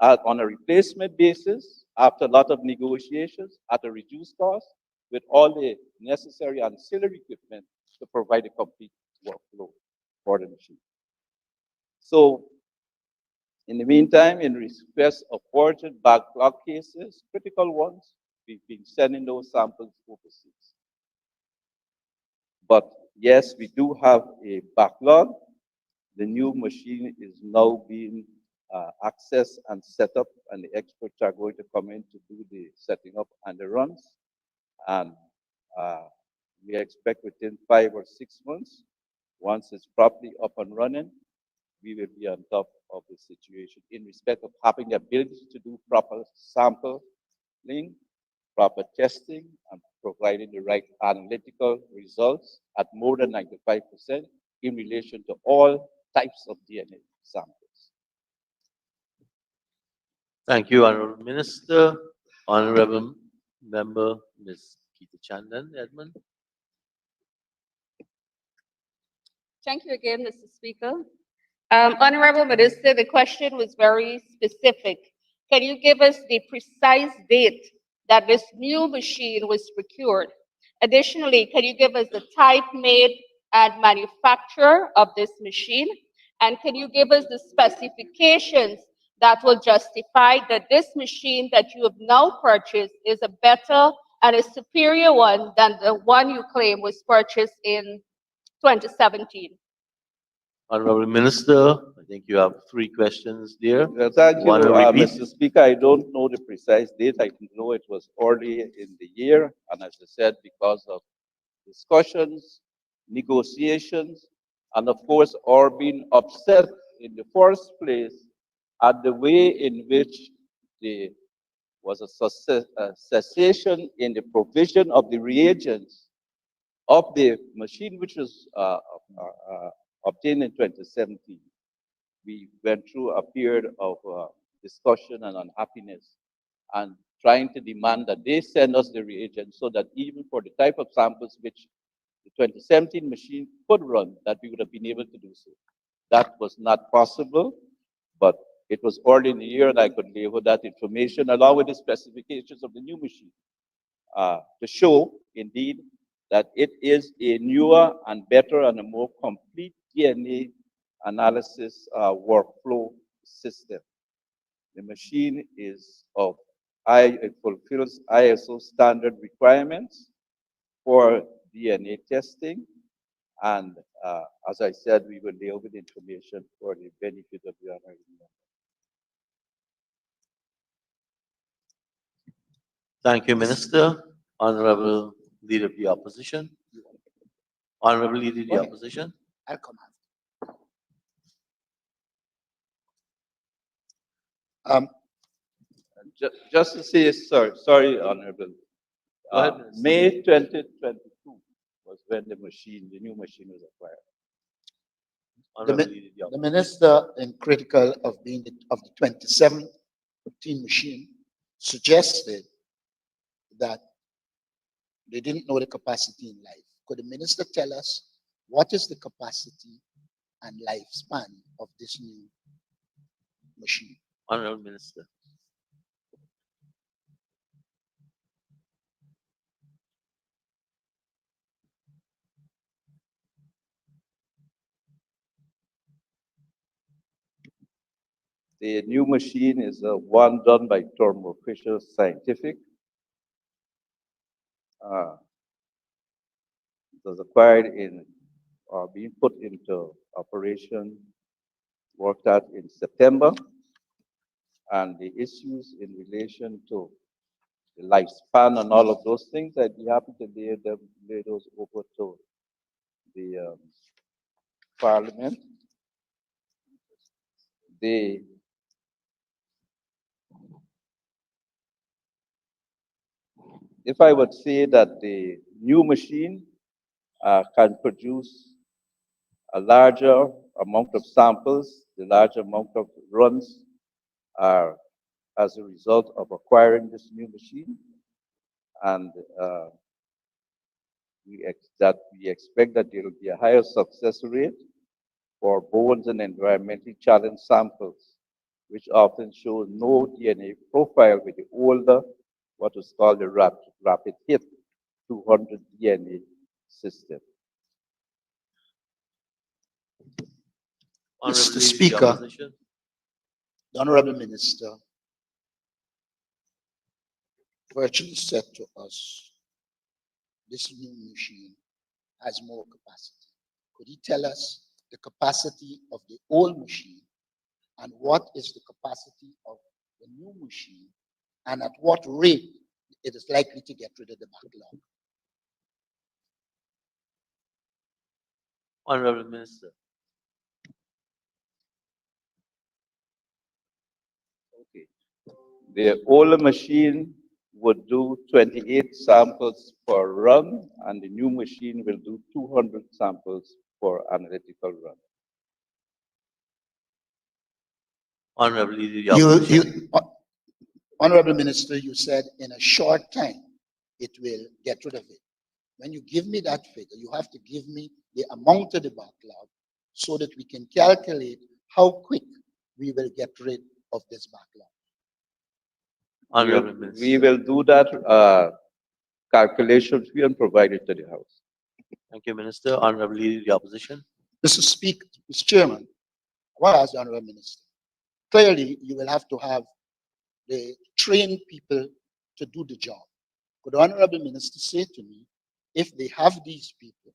on a replacement basis after a lot of negotiations at a reduced cost with all the necessary ancillary equipment to provide a complete workflow for the machine. So, in the meantime, in respect of urgent backlog cases, critical ones, we've been sending those samples overseas. But yes, we do have a backlog. The new machine is now being accessed and set up, and the experts are going to come in to do the setting up and the runs. And we expect within 5 or 6 months, once it's properly up and running, we will be on top of the situation in respect of having the ability to do proper sampling, proper testing, and providing the right analytical results at more than 95% in relation to all types of DNA samples. Thank you, Honorable Minister. Honorable Member, Ms. Geeta Chandan, Edmund. Thank you again, Mr. Speaker. Honorable Minister, the question was very specific. Can you give us the precise date that this new machine was procured? Additionally, can you give us the type, made, and manufacturer of this machine? And can you give us the specifications that will justify that this machine that you have now purchased is a better and a superior one than the one you claim was purchased in 2017? Honorable Minister, I think you have 3 questions there. Thank you, Want to repeat? Mr. Speaker. I don't know the precise date. I know it was early in the year, and as I said, because of discussions, negotiations, and of course, our being upset in the first place at the way in which there was a cessation in the provision of the reagents of the machine, which was obtained in 2017. We went through a period of discussion and unhappiness and trying to demand that they send us the reagents so that even for the type of samples which the 2017 machine could run, that we would have been able to do so. That was not possible, but it was early in the year and I could lay out that information along with the specifications of the new machine to show indeed that it is a newer and better and a more complete DNA analysis workflow system. The machine is of it fulfills ISO standard requirements for DNA testing. And as I said, we will lay over the information for the benefit of the honorable member. Thank you, Minister. Honorable Leader of the Opposition. Honorable Leader of the Opposition. I'll come after. Just to say, sorry, Honorable. Go ahead, Minister. May 2022 was when the new machine was acquired. The minister, in critical of the 2017 machine, suggested that they didn't know the capacity in life. Could the minister tell us what is the capacity and lifespan of this new machine? Honorable Minister. The new machine is one done by Thermo Fisher Scientific. It was acquired being put into operation, worked out in September. And the issues in relation to the lifespan and all of those things, I'd be happy to lay those over to the Parliament. If I would say that the new machine can produce a larger amount of samples, the larger amount of runs are as a result of acquiring this new machine. And we expect that there will be a higher success rate for bones and environmentally challenged samples, which often show no DNA profile with the older, what is called the rapid hit 200 DNA system. Mr. Speaker, the Honorable Minister virtually said to us, this new machine has more capacity. Could he tell us the capacity of the old machine and what is the capacity of the new machine and at what rate it is likely to get rid of the backlog? Honorable Minister. Okay. The older machine would do 28 samples per run, and the new machine will do 200 samples per analytical run. Honorable Leader of the Opposition. Honorable Minister, you said in a short time it will get rid of it. When you give me that figure, you have to give me the amount of the backlog so that we can calculate how quick we will get rid of this backlog. Honorable Minister. We will do that calculations and provide it to the House. Thank you, Minister. Honorable Leader of the Opposition. Mr. Speaker, Mr. Chairman, I want to ask the Honorable Minister. Clearly, you will have to have the trained people to do the job. Could the Honorable Minister say to me, if they have these people,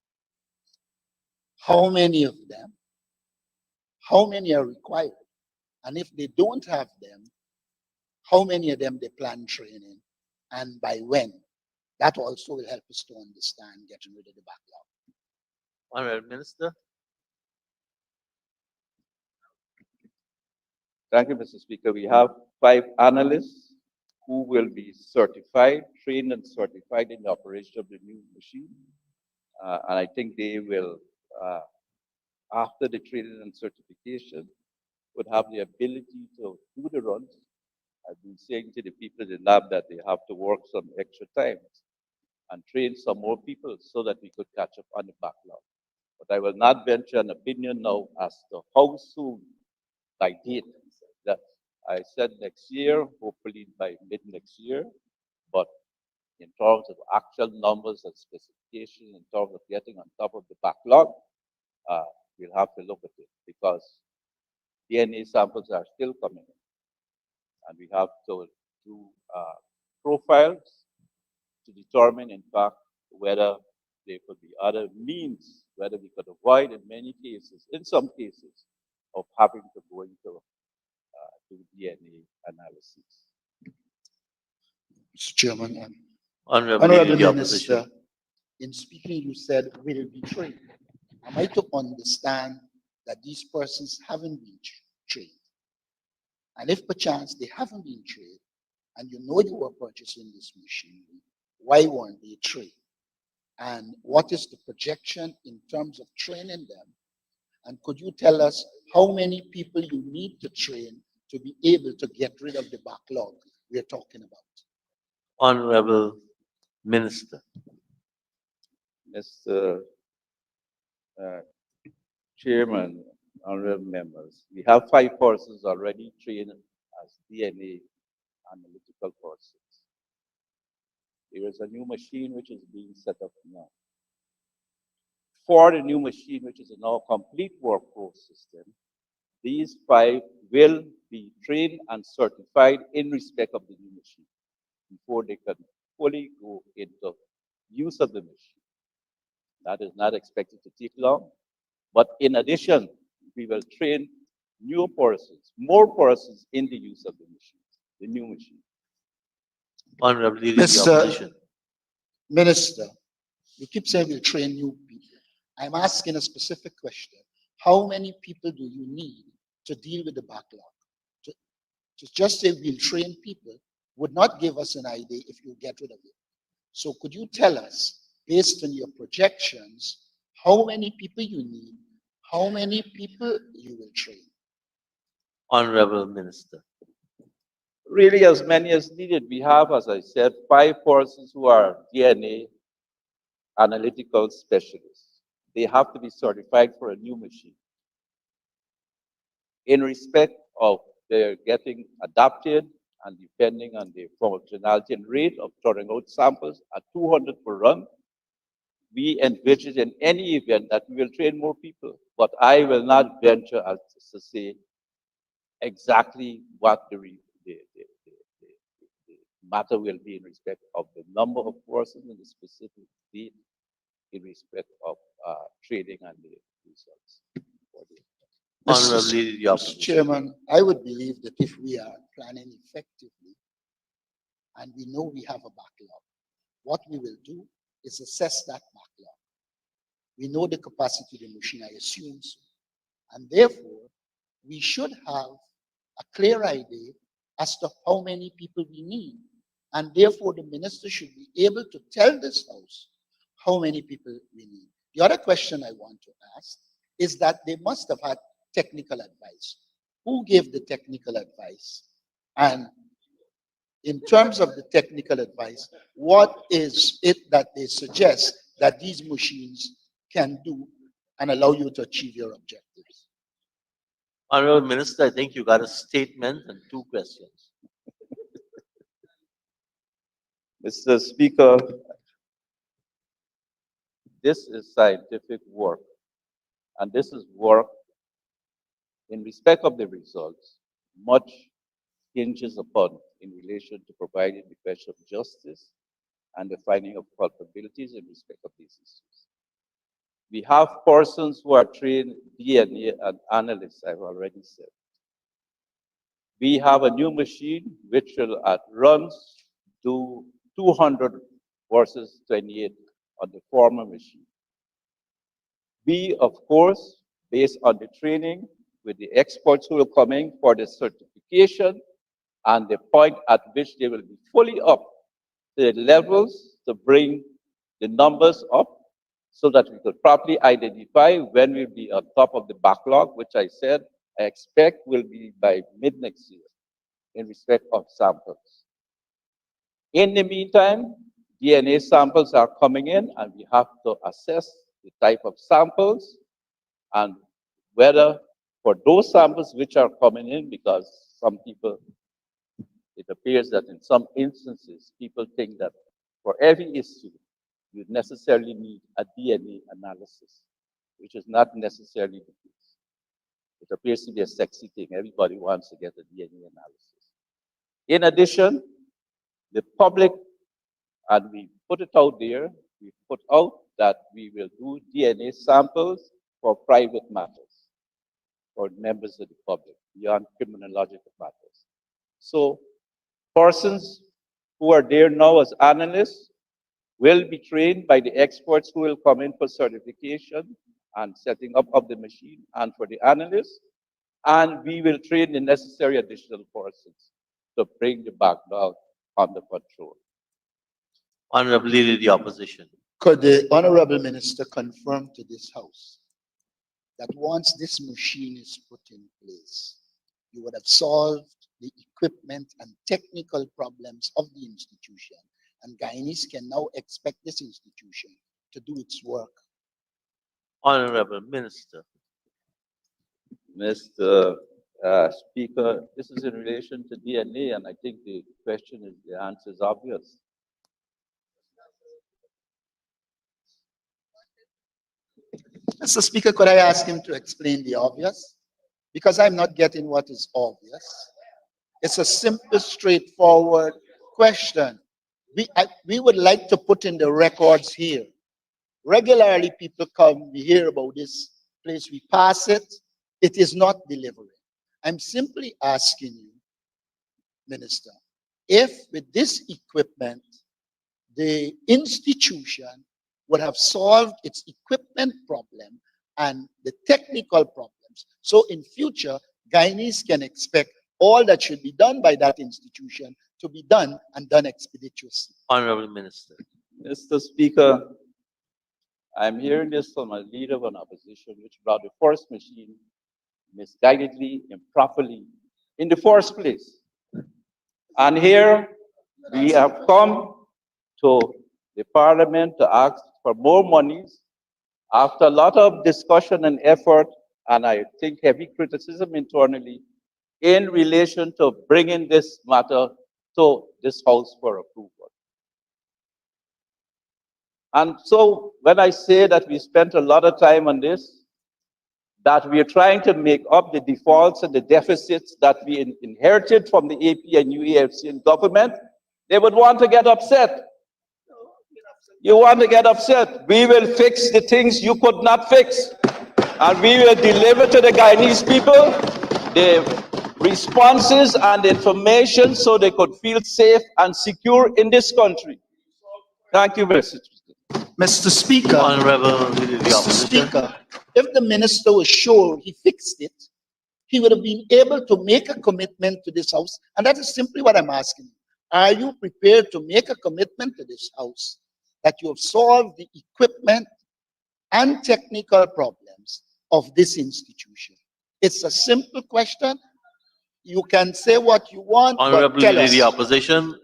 how many of them, how many are required? And if they don't have them, how many of them they plan training and by when? That also will help us to understand getting rid of the backlog. Honorable Minister. Thank you, Mr. Speaker. We have 5 analysts who will be certified, trained and certified in the operation of the new machine. And I think they will, after the training and certification, would have the ability to do the runs. I've been saying to the people in the lab that they have to work some extra time and train some more people so that we could catch up on the backlog. But I will not venture an opinion now as to how soon by date. That I said next year, hopefully by mid next year. But in terms of actual numbers and specifications, in terms of getting on top of the backlog, we'll have to look at it because DNA samples are still coming in. And we have to do profiles to determine, in fact, whether there could be other means, whether we could avoid in many cases, in some cases, of having to go into do DNA analysis. Mr. Chairman, Honorable Leader Honorable of the Minister, Opposition. in speaking, you said will be trained. Am I to understand that these persons haven't been trained? And if perchance they haven't been trained, and you know they were purchasing this machinery, why weren't they trained? And what is the projection in terms of training them? And could you tell us how many people you need to train to be able to get rid of the backlog we're talking about? Honorable Minister. Mr. Chairman, honorable members, we have 5 persons already trained as DNA analytical persons. There is a new machine which is being set up now. For the new machine, which is now a complete workflow system, these 5 will be trained and certified in respect of the new machine before they can fully go into use of the machine. That is not expected to take long. But in addition, we will train new persons, more persons in the use of the machine, the new machine. Honorable Leader of the Mr. Opposition. Minister, you keep saying we'll train new people. I'm asking a specific question. How many people do you need to deal with the backlog? To just say we'll train people would not give us an idea if you get rid of it. So could you tell us, based on your projections, how many people you need, how many people you will train? Honorable Minister. Really, as many as needed. We have, as I said, 5 persons who are DNA analytical specialists. They have to be certified for a new machine. In respect of their getting adapted and depending on the functionality and rate of throwing out samples at 200 per run, we envision in any event that we will train more people. But I will not venture as to say exactly what the matter will be in respect of the number of persons and the specific date in respect of training and the results. Honorable Leader of the Mr. Opposition. Chairman, I would believe that if we are planning effectively and we know we have a backlog, what we will do is assess that backlog. We know the capacity of the machine, I assume so. And therefore, we should have a clear idea as to how many people we need. And therefore, the minister should be able to tell this House how many people we need. The other question I want to ask is that they must have had technical advice. Who gave the technical advice? And in terms of the technical advice, what is it that they suggest that these machines can do and allow you to achieve your objectives? Honorable Minister, I think you got a statement and 2 questions. Mr. Speaker, this is scientific work, and this is work in respect of the results. Much hinges upon in relation to providing the question of justice and the finding of culpabilities in respect of these issues. We have persons who are trained DNA and analysts, I've already said. We have a new machine which will at runs do 200 versus 28 on the former machine. We, of course, based on the training with the experts who will come in for the certification and the point at which they will be fully up to the levels to bring the numbers up so that we could properly identify when we'll be on top of the backlog, which I said I expect will be by mid next year in respect of samples. In the meantime, DNA samples are coming in and we have to assess the type of samples and whether for those samples which are coming in, because some people, it appears that in some instances, people think that for every issue, you necessarily need a DNA analysis, which is not necessarily the case. It appears to be a sexy thing. Everybody wants to get a DNA analysis. In addition, the public, and we put it out there, we put out that we will do DNA samples for private matters, for members of the public, beyond criminological matters. So persons who are there now as analysts will be trained by the experts who will come in for certification and setting up of the machine and for the analysts. And we will train the necessary additional persons to bring the backlog under control. Honorable Leader of the Opposition. Could the Honorable Minister confirm to this House that once this machine is put in place, you would have solved the equipment and technical problems of the institution, and Guyanese can now expect this institution to do its work? Honorable Minister. Mr. Speaker, this is in relation to DNA, and I think the answer is obvious. Mr. Speaker, could I ask him to explain the obvious? Because I'm not getting what is obvious. It's a simple, straightforward question. We would like to put in the records here. Regularly, people come, we hear about this place, we pass it, it is not delivering. I'm simply asking you, Minister, if with this equipment, the institution would have solved its equipment problem and the technical problems. So in future, Guyanese can expect all that should be done by that institution to be done and done expeditiously. Honorable Minister. Mr. Speaker, I'm hearing this from a leader of an opposition which brought the first machine misguidedly, improperly, in the first place. And here we have come to the Parliament to ask for more monies after a lot of discussion and effort, and I think heavy criticism internally in relation to bringing this matter to this House for approval. And so when I say that we spent a lot of time on this, that we are trying to make up the defaults and the deficits that we inherited from the AP and UAFCN government, they would want to get upset. You want to get upset. We will fix the things you could not fix. And we will deliver to the Guyanese people the responses and information so they could feel safe and secure in this country. Thank you, Mr. Speaker. Mr. Speaker, Honorable Leader of the Mr. Opposition. Speaker, if the minister was sure he fixed it, he would have been able to make a commitment to this House. And that is simply what I'm asking. Are you prepared to make a commitment to this House that you have solved the equipment and technical problems of this institution? It's a simple question. You can say what you want, Honorable but tell Leader of the us. Opposition.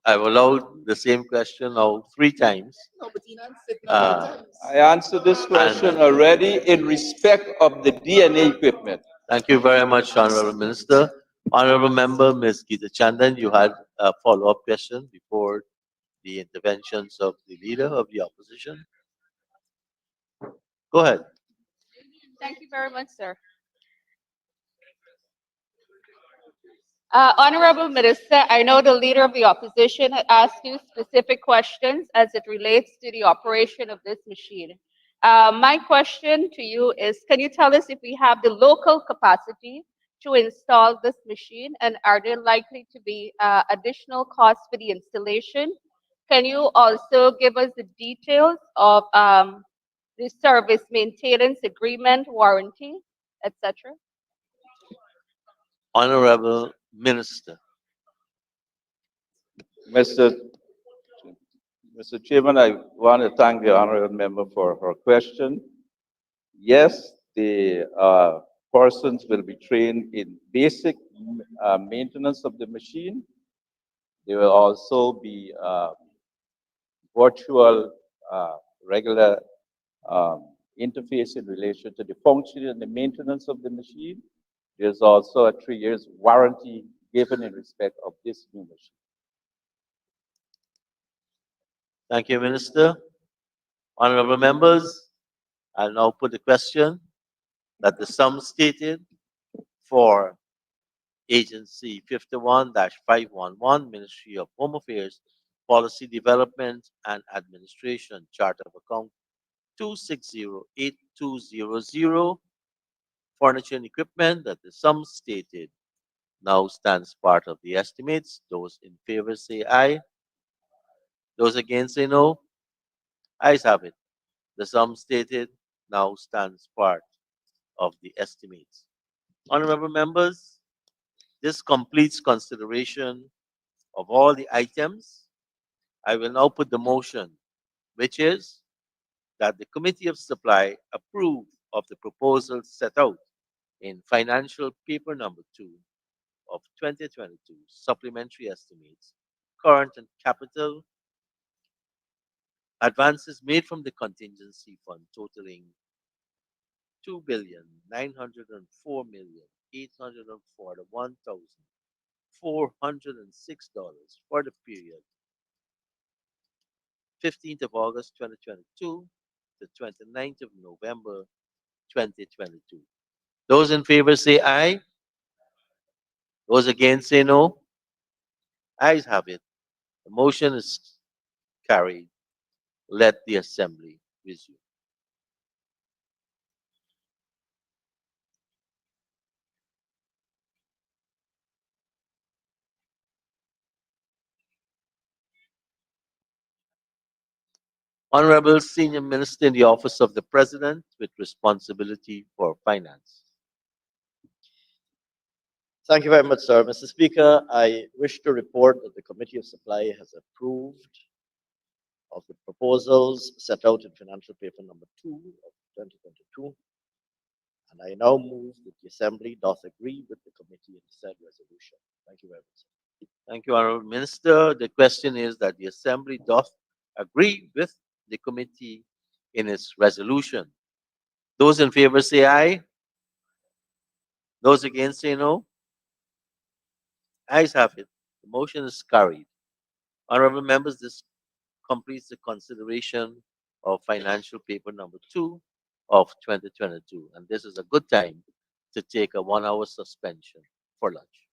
I've allowed the same question now 3 times. No, but he answered it number of times. I answered this question already in respect of the DNA equipment. Thank you very much, Honorable Minister. Honorable Member, Ms. Geeta Chandan, you had a follow-up question before the interventions of the Leader of the Opposition. Go ahead. Thank you very much, sir. Honorable Minister, I know the Leader of the Opposition had asked you specific questions as it relates to the operation of this machine. My question to you is, can you tell us if we have the local capacity to install this machine, and are there likely to be additional costs for the installation? Can you also give us the details of the service maintenance agreement, warranty, etc.? Honorable Minister. Mr. Chairman, I want to thank the honorable member for her question. Yes, the persons will be trained in basic maintenance of the machine. There will also be virtual regular interface in relation to the function and the maintenance of the machine. There's also a 3 years warranty given in respect of this new machine. Thank you, Minister. Honorable members, I'll now put the question that the sum stated for Agency 51-511, Ministry of Home Affairs, Policy Development and Administration, Chart of Account 2608200, furniture and equipment, that the sum stated now stands part of the estimates. Those in favor say aye. Those against say no. Ayes have it. The sum stated now stands part of the estimates. Honorable members, this completes consideration of all the items. I will now put the motion, which is that the Committee of Supply approve of the proposal set out in financial paper number 2 of 2022 supplementary estimates, current and capital advances made from the contingency fund totaling $2,904,841,406 for the period 15th of August 2022 to 29th of November 2022. Those in favor say aye. Those against say no. Ayes have it. The motion is carried. Let the assembly resume. Honorable Senior Minister in the Office of the President with responsibility for finance. Thank you very much, sir. Mr. Speaker, I wish to report that the Committee of Supply has approved of the proposals set out in financial paper number 2 of 2022. And I now move that the Assembly doth agree with the committee in said resolution. Thank you very much, sir. Thank you, Honorable Minister. The question is that the Assembly doth agree with the committee in its resolution. Those in favor say aye. Those against say no. Ayes have it. The motion is carried. Honorable members, this completes the consideration of financial paper number 2 of 2022. And this is a good time to take a 1-hour suspension for lunch.